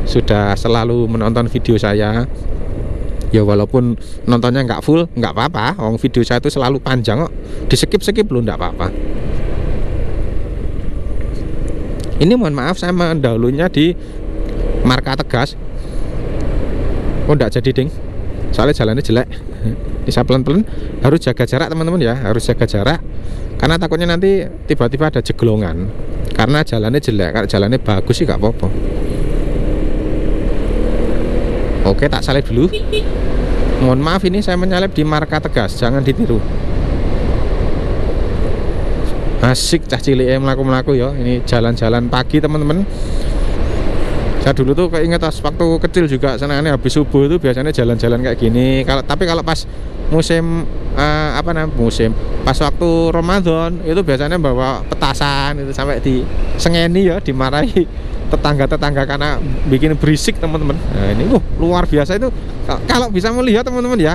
sudah selalu menonton video saya. Ya walaupun nontonnya nggak full, nggak apa-apa. Video saya itu selalu panjang kok. Di skip loh, nggak apa-apa. Ini mohon maaf saya mendahulunya di Marka Tegas. Nggak jadi ding, soalnya jalannya jelek. Bisa pelan-pelan, harus jaga jarak teman-teman ya, harus jaga jarak. Karena takutnya nanti tiba-tiba ada jeglongan. Karena jalannya jelek, kalau jalannya bagus sih nggak apa-apa. Oke, tak salib dulu. Mohon maaf, ini saya menyalip di marka Tegas, jangan ditiru. Asik cah cilik melaku-melaku ya. Ini jalan-jalan pagi teman-teman. Saya dulu tuh keinget waktu kecil juga senangannya habis subuh itu biasanya jalan-jalan kayak gini. Tapi kalau pas musim pas waktu Ramadan itu biasanya bawa petasan itu sampai disengeni ya, dimarahi tetangga-tetangga karena bikin berisik teman-teman. Nah ini luar biasa itu kalau bisa melihat teman-teman ya.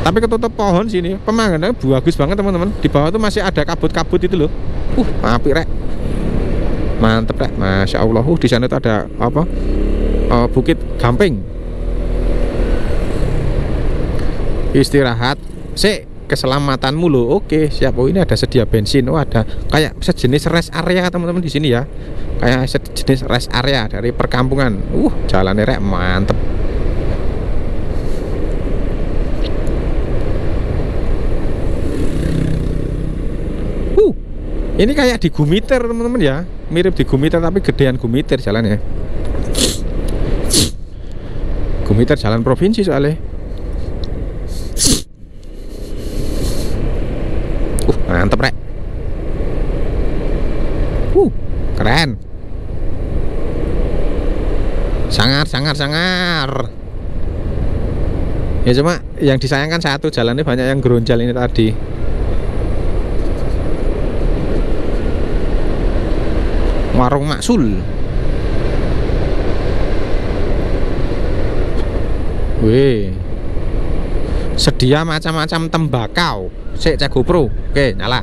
Tapi ketutup pohon sini, pemandangannya bagus banget teman-teman. Di bawah tuh masih ada kabut-kabut itu loh. Apik rek. Mantep rek, masya Allah. Di sana tuh ada apa? Bukit Gamping. Istirahat, keselamatanmu loh. Oke, siap. Ini ada sedia bensin. Ada kayak sejenis rest area teman-teman di sini ya. Kayak sejenis rest area dari perkampungan. Jalannya rek mantep. Ini kayak di Gumiter teman-teman ya, mirip di Gumiter tapi gedean Gumiter jalannya. Gumiter jalan provinsi soalnya. Mantep rek. Keren. Sangar. Ya cuma yang disayangkan satu, jalannya banyak yang geronjal ini tadi. Warung Maksul. Sedia macam-macam tembakau. Cek GoPro. Oke, nyala.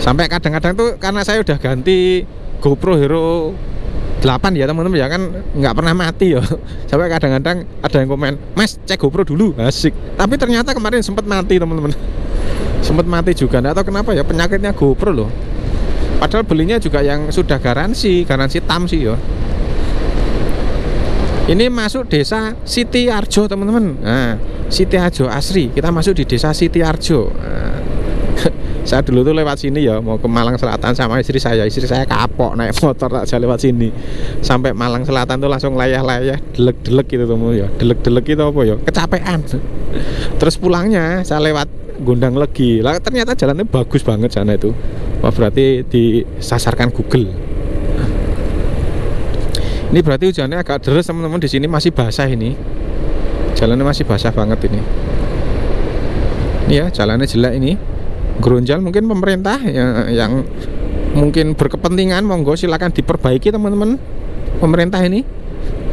Sampai kadang-kadang tuh karena saya udah ganti GoPro Hero 8 ya teman-teman ya, kan nggak pernah mati ya. Sampai kadang-kadang ada yang komen, "Mas, cek GoPro dulu." Asik. Tapi ternyata kemarin sempat mati teman-teman. Sempat mati juga. Nggak tahu kenapa ya, penyakitnya GoPro loh. Padahal belinya juga yang sudah garansi tam sih ya. Ini masuk desa Siti Arjo teman-teman. Nah, Siti Arjo asri. Kita masuk di desa Siti Arjo. Nah, saya dulu tuh lewat sini ya, mau ke Malang Selatan sama istri saya. Istri saya kapok naik motor aja lewat sini. Sampai Malang Selatan tuh langsung layah-layah, delek-delek gitu teman ya. Delek-delek itu apa ya? Kecapean. Terus pulangnya saya lewat Gondang Legi. Lah ternyata jalannya bagus banget sana itu. Wah, berarti disasarkan Google. Ini berarti hujannya agak deras teman-teman, di sini masih basah ini. Jalannya masih basah banget ini. Ini ya, jalannya jelek ini. Geronjal mungkin pemerintah yang mungkin berkepentingan, monggo silakan diperbaiki teman-teman. Pemerintah ini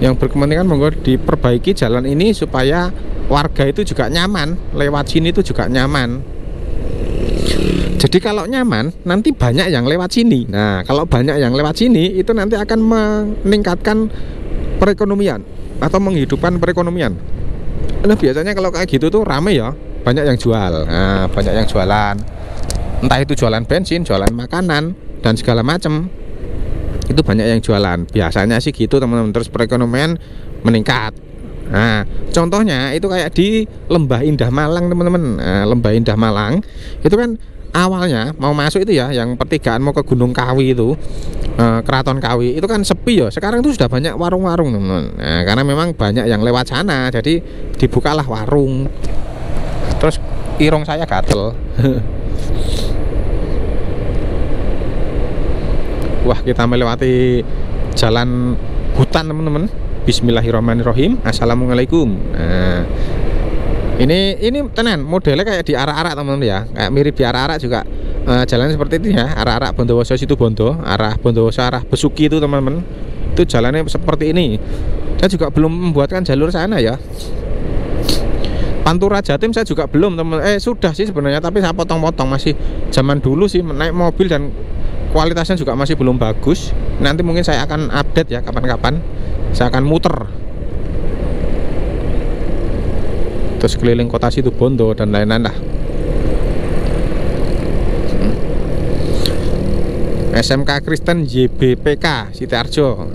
yang berkepentingan monggo diperbaiki jalan ini supaya warga itu juga nyaman, lewat sini itu juga nyaman. Jadi kalau nyaman, nanti banyak yang lewat sini. Nah, kalau banyak yang lewat sini, itu nanti akan meningkatkan perekonomian atau menghidupkan perekonomian. Nah, biasanya kalau kayak gitu tuh rame ya, banyak yang jual. Nah, banyak yang jualan. Entah itu jualan bensin, jualan makanan, dan segala macam. Itu banyak yang jualan. Biasanya sih gitu teman-teman. Terus perekonomian meningkat. Nah, contohnya itu kayak di Lembah Indah Malang teman-teman. Nah, Lembah Indah Malang itu kan awalnya mau masuk itu ya, yang pertigaan mau ke Gunung Kawi itu, Keraton Kawi itu kan sepi ya. Sekarang itu sudah banyak warung-warung teman-teman. Nah, karena memang banyak yang lewat sana, jadi dibukalah warung. Terus irung saya gatel. Wah, kita melewati jalan hutan teman-teman. Bismillahirrahmanirrahim. Assalamualaikum. Nah, ini tenan modelnya kayak di arak-arak teman-teman ya, kayak mirip di arak-arak juga. Jalannya seperti itu ya, arak-arak Bondowoso situ Bondo, arah Bondowoso arah Besuki itu teman-teman. Itu jalannya seperti ini. Saya juga belum membuatkan jalur sana ya. Pantura Jatim saya juga belum teman. Sudah sih sebenarnya, tapi saya potong-potong, masih zaman dulu sih naik mobil dan kualitasnya juga masih belum bagus. Nanti mungkin saya akan update ya kapan-kapan. Saya akan muter terus keliling kota situ Bondo dan lain-lain lah. SMK Kristen YBPK Sitiarjo.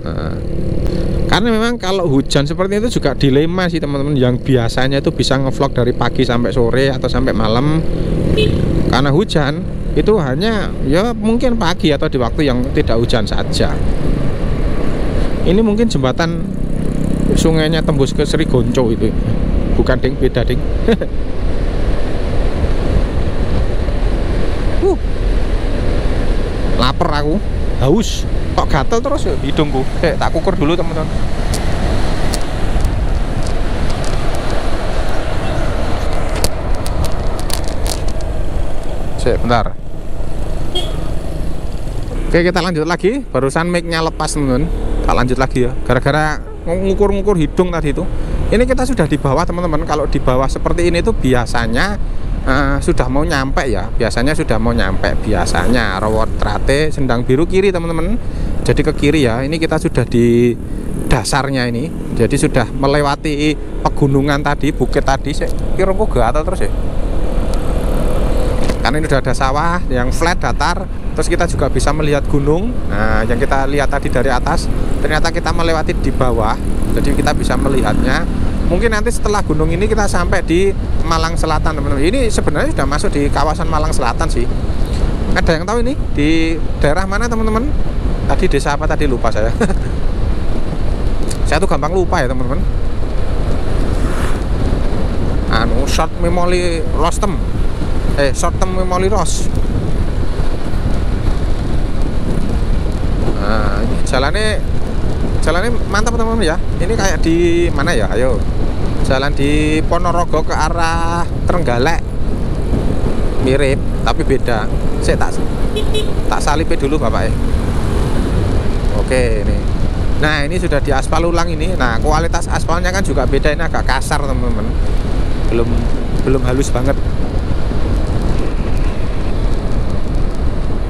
Karena memang kalau hujan seperti itu juga dilema sih teman-teman. Yang biasanya itu bisa ngevlog dari pagi sampai sore atau sampai malam, karena hujan itu hanya ya mungkin pagi atau di waktu yang tidak hujan saja. Ini mungkin jembatan Sungainya tembus ke Serigonco itu. Bukan ding, beda ding. Laper aku, haus, kok gatel terus ya hidungku. Tak kukur dulu teman-teman. Bentar. Oke, kita lanjut lagi. Barusan mic-nya lepas teman-teman. Tak lanjut lagi ya. Gara-gara ngukur-ngukur hidung tadi itu. Ini kita sudah di bawah teman-teman. Kalau di bawah seperti ini tuh biasanya sudah mau nyampe ya. Biasanya sudah mau nyampe. Biasanya Rawa Trate Sendang Biru kiri teman-teman. Jadi ke kiri ya. Ini kita sudah di dasarnya ini. Jadi sudah melewati pegunungan tadi, bukit tadi. Kira-kira gatal terus ya. Karena ini sudah ada sawah yang flat, datar. Terus kita juga bisa melihat gunung. Nah, yang kita lihat tadi dari atas, ternyata kita melewati di bawah. Jadi kita bisa melihatnya. Mungkin nanti setelah gunung ini kita sampai di Malang Selatan teman-teman. Ini sebenarnya sudah masuk di kawasan Malang Selatan sih. Ada yang tahu ini di daerah mana teman-teman? Tadi desa apa tadi, lupa saya. Saya tuh gampang lupa ya teman-teman. Short memory lost short term memory loss. Nah, ini jalannya mantap teman-teman ya. Ini kayak di mana ya? Ayo, jalan di Ponorogo ke arah Trenggalek. Mirip, tapi beda. Saya tak salipi dulu bapak. Oke, ini. Nah, ini sudah di aspal ulang ini. Nah, kualitas aspalnya kan juga beda. Ini agak kasar teman-teman. Belum halus banget.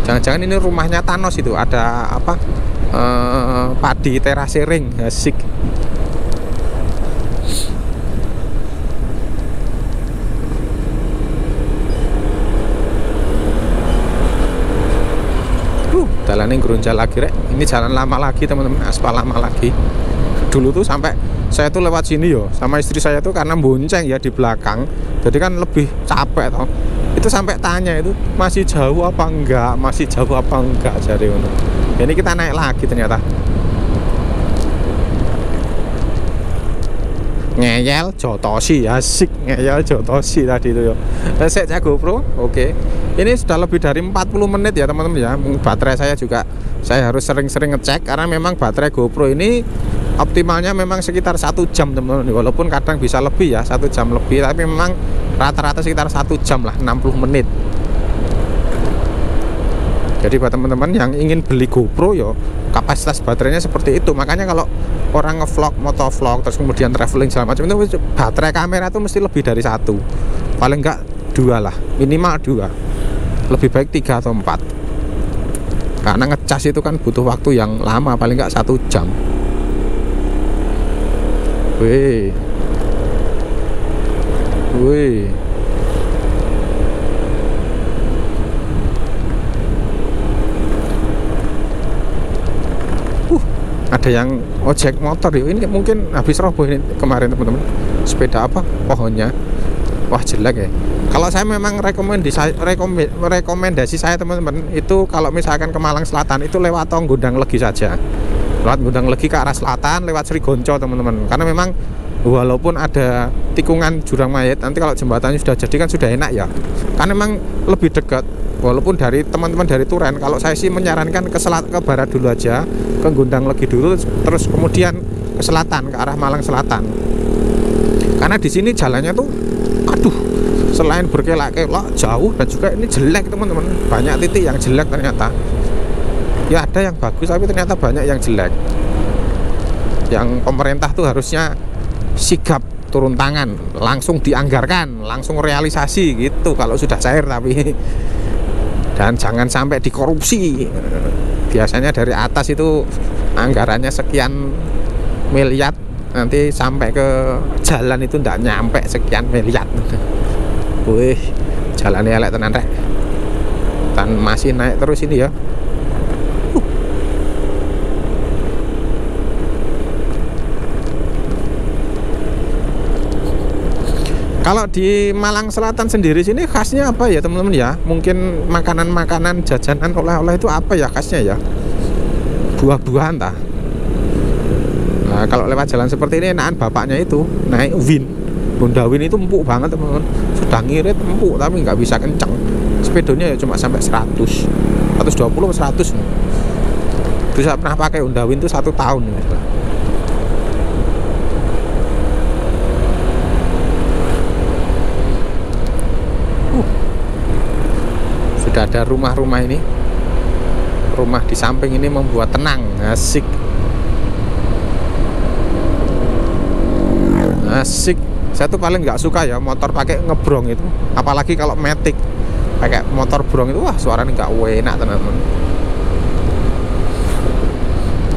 Jangan-jangan ini rumahnya Thanos itu, ada apa? Padi terasering, asik. Jalannya gerunjal lagi rek. Ini jalan lama lagi teman-teman, aspal lama lagi. Dulu tuh sampai saya tuh lewat sini yo sama istri saya tuh karena bonceng ya di belakang. Jadi kan lebih capek toh. Itu sampai tanya itu masih jauh apa enggak, jadi ono. Ini kita naik lagi ternyata. Ngeyel Jotosi, asik, ngeyel Jotosi tadi itu ya. Saya cek GoPro, oke. Ini sudah lebih dari 40 menit ya teman-teman ya. Baterai saya juga saya harus sering-sering ngecek karena memang baterai GoPro ini optimalnya memang sekitar 1 jam teman-teman. Walaupun kadang bisa lebih ya, 1 jam lebih, tapi memang rata-rata sekitar 1 jam lah, 60 menit. Jadi buat teman-teman yang ingin beli GoPro yo, kapasitas baterainya seperti itu. Makanya kalau orang ngevlog, motovlog, terus kemudian traveling segala macam itu baterai kamera tuh mesti lebih dari 1. Paling enggak 2 lah, minimal 2. Lebih baik 3 atau 4. Karena ngecas itu kan butuh waktu yang lama, paling enggak 1 jam. Wih. Ada yang ojek motor ya. Ini mungkin habis roboh ini kemarin teman-teman. Sepeda apa? Pohonnya. Wah, jelek ya. Kalau saya memang rekomendasi saya teman-teman itu kalau misalkan ke Malang Selatan itu lewat tol Gondang Legi saja. Lewat Gondang Legi ke arah selatan, lewat Serigonco teman-teman. Karena memang walaupun ada tikungan jurang mayat, nanti kalau jembatannya sudah jadi kan sudah enak ya. Karena memang lebih dekat. Walaupun dari teman-teman dari Turen, kalau saya sih menyarankan ke barat dulu aja, ke Gondang Legi dulu, terus kemudian ke selatan, ke arah Malang Selatan. Karena di sini jalannya tuh, aduh, selain berkelak-kelak jauh dan juga ini jelek teman-teman. Banyak titik yang jelek ternyata. Ya ada yang bagus, tapi ternyata banyak yang jelek. Yang pemerintah tuh harusnya sigap turun tangan, langsung dianggarkan, langsung realisasi gitu kalau sudah cair, tapi dan jangan sampai dikorupsi. Biasanya dari atas itu anggarannya sekian miliar, nanti sampai ke jalan itu ndak nyampe sekian miliar. Wih, jalannya elek tenan rek. Dan masih naik terus ini ya. Kalau di Malang Selatan sendiri sini khasnya apa ya teman-teman ya? Mungkin makanan-makanan, jajanan, oleh-oleh itu apa ya khasnya ya? Buah-buahan tah. Nah, kalau lewat jalan seperti ini enakan bapaknya itu naik Win. Honda Win itu empuk banget teman-teman. Sudah ngirit empuk tapi nggak bisa kenceng. Speedonya ya cuma sampai 100, 120 atau 100. Bisa pernah pakai Honda Win itu 1 tahun. Sudah ada rumah-rumah ini. Rumah di samping ini membuat tenang, asik. Asik. Saya tuh paling nggak suka ya motor pakai ngebrong itu. Apalagi kalau matic pakai motor brong itu, wah suaranya nggak enak teman-teman.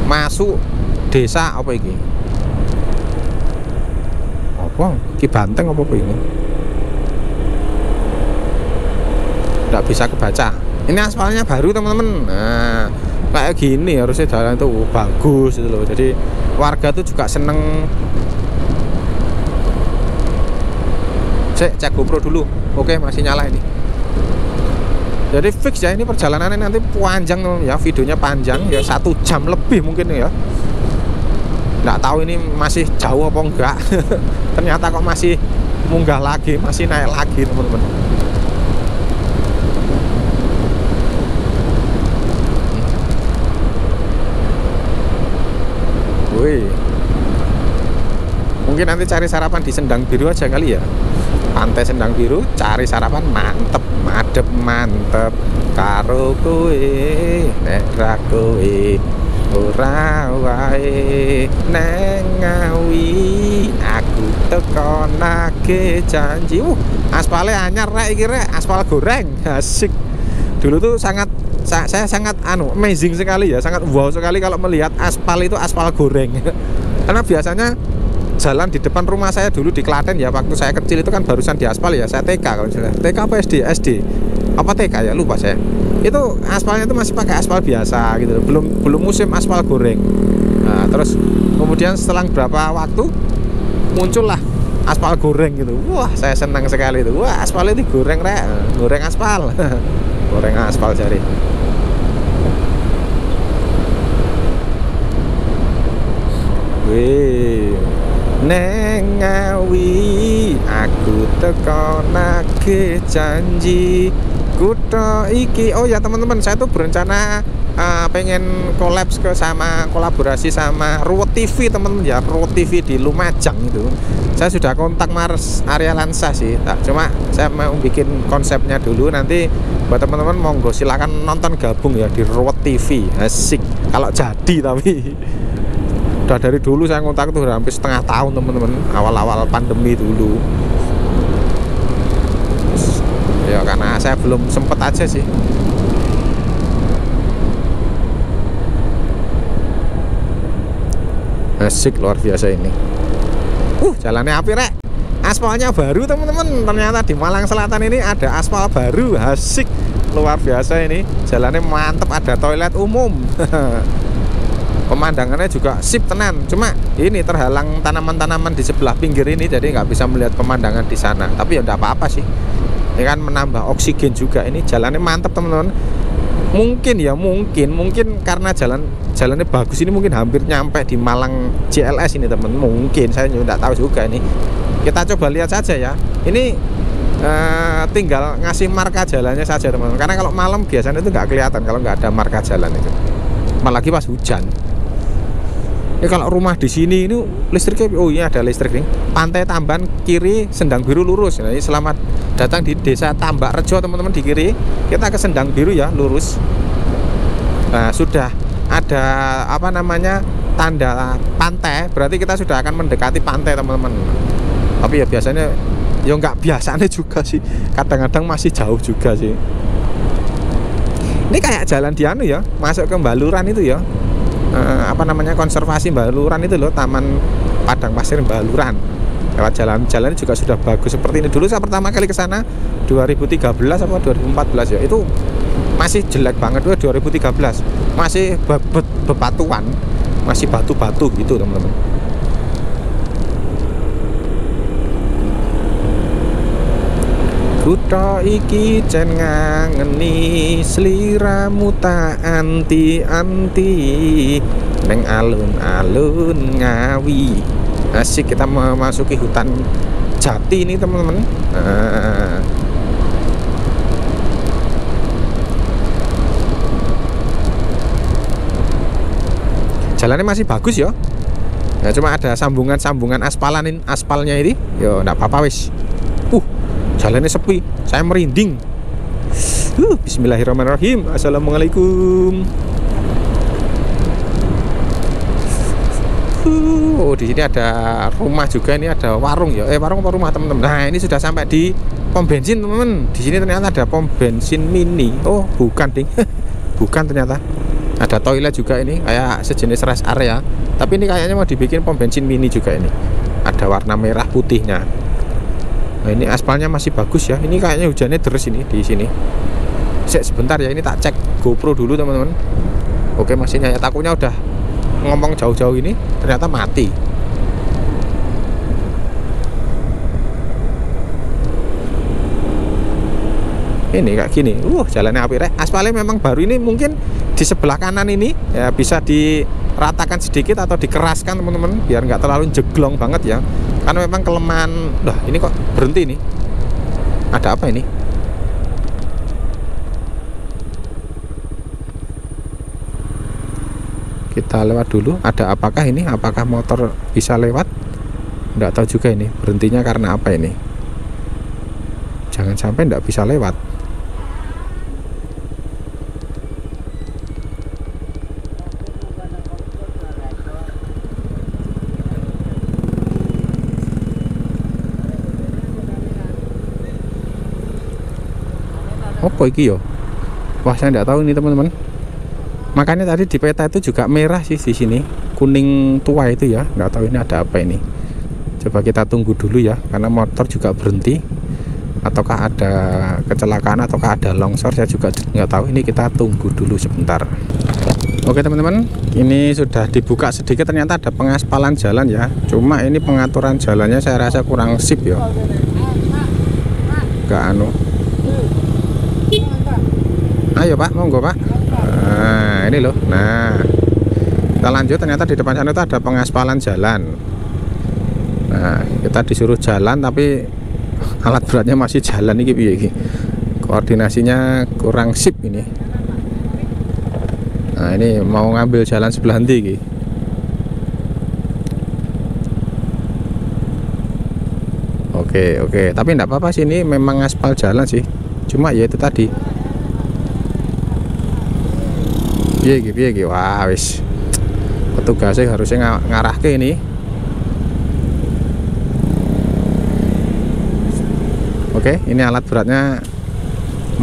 Masuk desa apa ini? Apa? Ki Banteng apa ini? Nggak bisa kebaca. Ini aspalnya baru teman-teman. Nah, kayak gini harusnya jalan itu bagus gitu loh. Jadi warga tuh juga seneng. Cek GoPro dulu. Oke, masih nyala ini. Jadi fix ya, ini perjalanannya nanti panjang ya, videonya panjang ya, 1 jam lebih mungkin ya. Nggak tahu ini masih jauh apa enggak. Ternyata kok masih munggah lagi, masih naik lagi teman-teman. Wih, mungkin nanti cari sarapan di Sendang Biru aja kali ya. Pantai Sendang Biru, cari sarapan mantep, madep mantep. Karo kowe nek ra kowe ora wae neng ngawi aku teko nage janji. Aspalnya anyar rek iki rek, aspal goreng. Asik. Dulu tuh saya sangat amazing sekali ya, sangat wow sekali kalau melihat aspal itu aspal goreng. Karena biasanya jalan di depan rumah saya dulu di Klaten ya, waktu saya kecil itu kan barusan diaspal ya, saya TK kalau misalnya TK apa SD apa TK ya, lupa saya. Itu aspalnya itu masih pakai aspal biasa gitu, belum musim aspal goreng. Nah, terus kemudian setelah berapa waktu muncullah aspal goreng gitu. Wah, saya senang sekali itu. Wah, aspal itu goreng rek, goreng aspal. Goreng aspal jari. Wih, neng ngawi aku teko nagih janji kutha iki. Oh ya teman-teman, saya tuh berencana pengen kolaborasi sama Ruwet TV teman-teman ya, Ruwet TV di Lumajang itu. Saya sudah kontak Mars Arya Lansa sih. Nah, cuma saya mau bikin konsepnya dulu, nanti buat teman-teman monggo silakan nonton gabung ya di Ruwet TV. Asik kalau jadi. Tapi udah dari dulu saya kontak tuh hampir setengah tahun teman-teman, awal-awal pandemi dulu. Ya karena saya belum sempet aja sih. Asik luar biasa ini. Jalannya api rek. Aspalnya baru teman-teman. Ternyata di Malang Selatan ini ada aspal baru. Asik luar biasa ini. Jalannya mantep, ada toilet umum. Pemandangannya juga sip tenan. Cuma ini terhalang tanaman-tanaman di sebelah pinggir ini, jadi nggak bisa melihat pemandangan di sana. Tapi ya udah apa-apa sih. Ini kan menambah oksigen juga. Ini jalannya mantap teman-teman. Mungkin karena jalannya bagus ini, mungkin hampir nyampe di Malang JLS ini teman. Mungkin saya juga nggak tahu juga ini. Kita coba lihat saja ya. Ini tinggal ngasih marka jalannya saja teman-teman. Karena kalau malam biasanya itu nggak kelihatan kalau nggak ada marka jalan itu. Apalagi pas hujan. Ini kalau rumah di sini ini listriknya, oh iya ada listrik nih. Pantai Tamban kiri, Sendang Biru lurus. Nah, ini selamat datang di desa Tambak Rejo teman-teman di kiri. Kita ke Sendang Biru ya, lurus. Nah, sudah ada apa namanya tanda pantai, berarti kita sudah akan mendekati pantai teman-teman. Tapi ya biasanya ya nggak biasanya juga sih. Kadang-kadang masih jauh juga sih. Ini kayak jalan di anu ya, masuk ke Baluran itu ya. Apa namanya konservasi Baluran itu loh, Taman Padang Pasir Baluran. Lewat jalan-jalan juga sudah bagus seperti ini. Dulu saya pertama kali ke sana 2013 apa 2014 ya, itu masih jelek banget. 2013 masih bebatuan, masih batu-batu gitu teman-teman. Kutha iki jen ngangeni sliramu tak anti-anti neng alun-alun Ngawi. Asik, kita memasuki hutan jati ini teman-teman. Jalannya masih bagus ya. Ya cuma ada sambungan-sambungan aspalnya ini. Yo enggak apa-apa wis. Jalannya sepi. Saya merinding. Bismillahirrahmanirrahim. Assalamualaikum. Di sini ada rumah juga, ini ada warung ya. Warung apa rumah teman-teman? Nah, ini sudah sampai di pom bensin teman-teman. Di sini ternyata ada pom bensin mini. Oh, bukan ding. Bukan ternyata. Ada toilet juga ini, kayak sejenis rest area. Tapi ini kayaknya mau dibikin pom bensin mini juga ini. Ada warna merah putihnya. Nah, ini aspalnya masih bagus ya. Ini kayaknya hujannya deres ini di sini. Sebentar ya, ini tak cek GoPro dulu teman-teman. Oke, masih nyala. Takutnya udah ngomong jauh-jauh ini ternyata mati. Ini kayak gini. Jalannya apik rek. Aspalnya memang baru ini, mungkin di sebelah kanan ini ya bisa diratakan sedikit atau dikeraskan teman-teman biar nggak terlalu jeglong banget ya. Karena memang kelemahan. Ini kok berhenti ini. Ada apa ini? Kita lewat dulu. Ada apakah ini? Apakah motor bisa lewat? Nggak tahu juga ini. Berhentinya karena apa ini? Jangan sampai nggak bisa lewat. Apa iki yo? Wah, saya nggak tahu ini teman-teman. Makanya tadi di peta itu juga merah sih di sini, kuning tua itu ya. Nggak tahu ini ada apa ini. Coba kita tunggu dulu ya, karena motor juga berhenti. Ataukah ada kecelakaan, ataukah ada longsor, saya juga nggak tahu. Ini kita tunggu dulu sebentar. Oke teman-teman, ini sudah dibuka sedikit. Ternyata ada pengaspalan jalan ya. Cuma ini pengaturan jalannya saya rasa kurang sip ya. Nggak anu. Ayo Pak, monggo Pak. Nah, ini loh. Nah, kita lanjut. Ternyata di depan sana itu ada pengaspalan jalan. Nah, kita disuruh jalan tapi alat beratnya masih jalan ini piye iki. Koordinasinya kurang sip ini. Nah, ini mau ngambil jalan sebelah ndi iki. Oke, tapi enggak apa-apa sih, ini memang aspal jalan sih. Cuma ya itu tadi. Piye iki. Wah, wis. Petugasnya harusnya ngarah ke ini. Oke, ini alat beratnya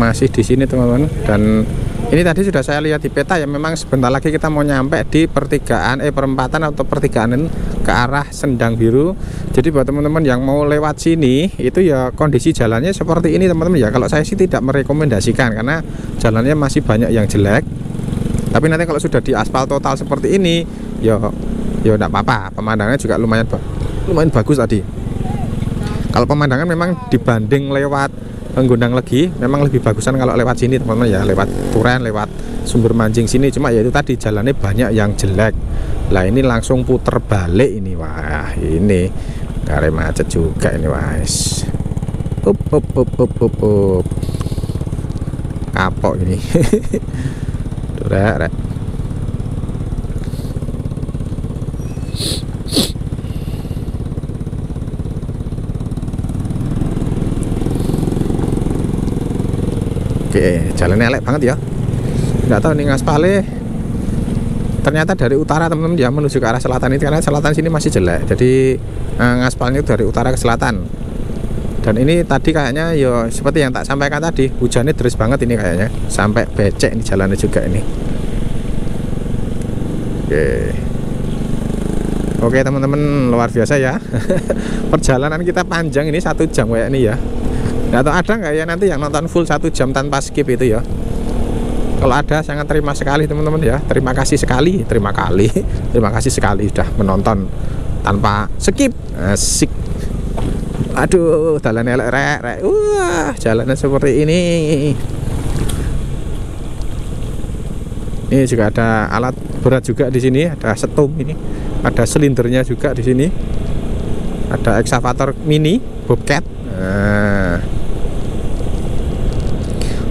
masih di sini teman-teman. Dan ini tadi sudah saya lihat di peta ya, memang sebentar lagi kita mau nyampe di perempatan atau pertigaan ke arah Sendang Biru. Jadi buat teman-teman yang mau lewat sini itu ya kondisi jalannya seperti ini teman-teman ya. Kalau saya sih tidak merekomendasikan karena jalannya masih banyak yang jelek. Tapi nanti kalau sudah di aspal total seperti ini ya enggak apa-apa. Pemandangannya juga lumayan bagus tadi. Kalau pemandangan memang dibanding lewat Gondang Legi memang lebih bagusan kalau lewat sini teman-teman ya, lewat Turen, lewat Sumber Mancing sini. Cuma ya itu tadi jalannya banyak yang jelek. Lah ini langsung puter balik ini. Wah, ini kare macet juga ini, guys. Up. Kapok ini. Rek. Oke, jalannya elek banget ya. Nggak tahu nih ngaspalnya ternyata dari utara teman-teman ya, menuju ke arah selatan ini, karena selatan sini masih jelek. Jadi ngaspalnya itu dari utara ke selatan. Dan ini tadi kayaknya ya seperti yang tak sampaikan tadi, hujannya deras banget ini kayaknya, sampai becek ini jalannya juga ini. Oke teman-teman, luar biasa ya. Perjalanan kita panjang ini 1 jam kayak ini ya. Atau ada nggak ya nanti yang nonton full 1 jam tanpa skip itu ya? Kalau ada sangat terima sekali teman-teman ya. Terima kasih sekali sudah menonton tanpa skip. Asik. Aduh, jalannya rek. Wah, jalannya seperti ini. Ini juga ada alat berat juga di sini, ada setum ini, ada silindernya juga di sini, ada ekskavator mini bobcat. Nah,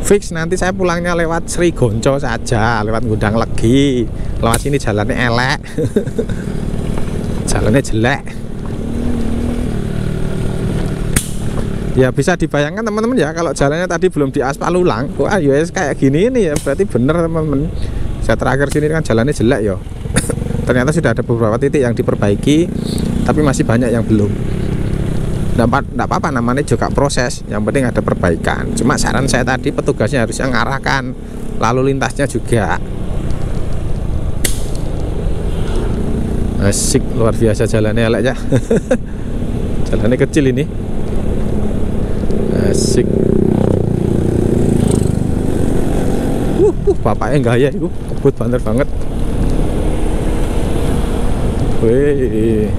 fix nanti saya pulangnya lewat Sri Gonco saja, lewat Gudang Legi. Lewat sini jalannya elek, jalannya jelek. Ya bisa dibayangkan teman-teman ya, kalau jalannya tadi belum diaspal ulang, wah US kayak gini ini ya berarti bener teman-teman. Saya terakhir sini kan jalannya jelek ya. Ternyata sudah ada beberapa titik yang diperbaiki, tapi masih banyak yang belum. Nggak apa-apa, namanya juga proses, yang penting ada perbaikan. Cuma saran saya tadi petugasnya harusnya ngarahkan lalu lintasnya juga. Asik, luar biasa jalannya elek ya. Jalannya kecil ini. Asik. Bapaknya enggak ya itu, kebut banget. Wih.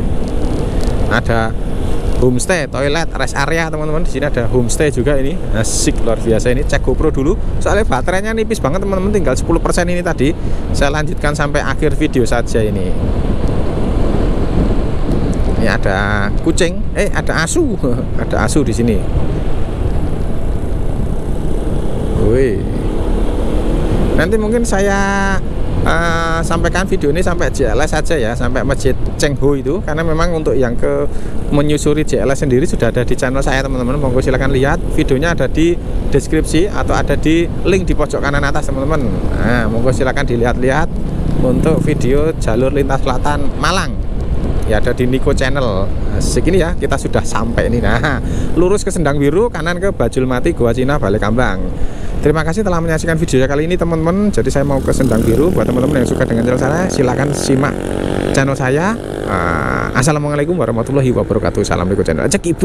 Ada homestay, toilet, rest area teman-teman. Di sini ada homestay juga ini. Asik, luar biasa ini. Cek GoPro dulu. Soalnya baterainya nipis banget teman-teman, tinggal 10% ini tadi. Saya lanjutkan sampai akhir video saja ini. Ini ada kucing, ada asu. Ada asu di sini. Wih. Nanti mungkin saya sampaikan video ini sampai JLS saja ya, sampai Masjid Cengho itu, karena memang untuk yang ke menyusuri JLS sendiri sudah ada di channel saya teman-teman. Monggo silakan lihat, videonya ada di deskripsi atau ada di link di pojok kanan atas teman-teman. Nah, monggo silakan dilihat-lihat untuk video jalur lintas selatan Malang. Ya ada di Niko Channel. Segini ya, kita sudah sampai ini. Nah, lurus ke Sendang Biru, kanan ke Bajul Mati, Goa Cina, Balai Kambang. Terima kasih telah menyaksikan video kali ini teman-teman. Jadi saya mau ke Sendang Biru. Buat teman-teman yang suka dengan channel saya, silahkan simak channel saya. Assalamualaikum warahmatullahi wabarakatuh. Salam Niko Channel. Ajak ibu.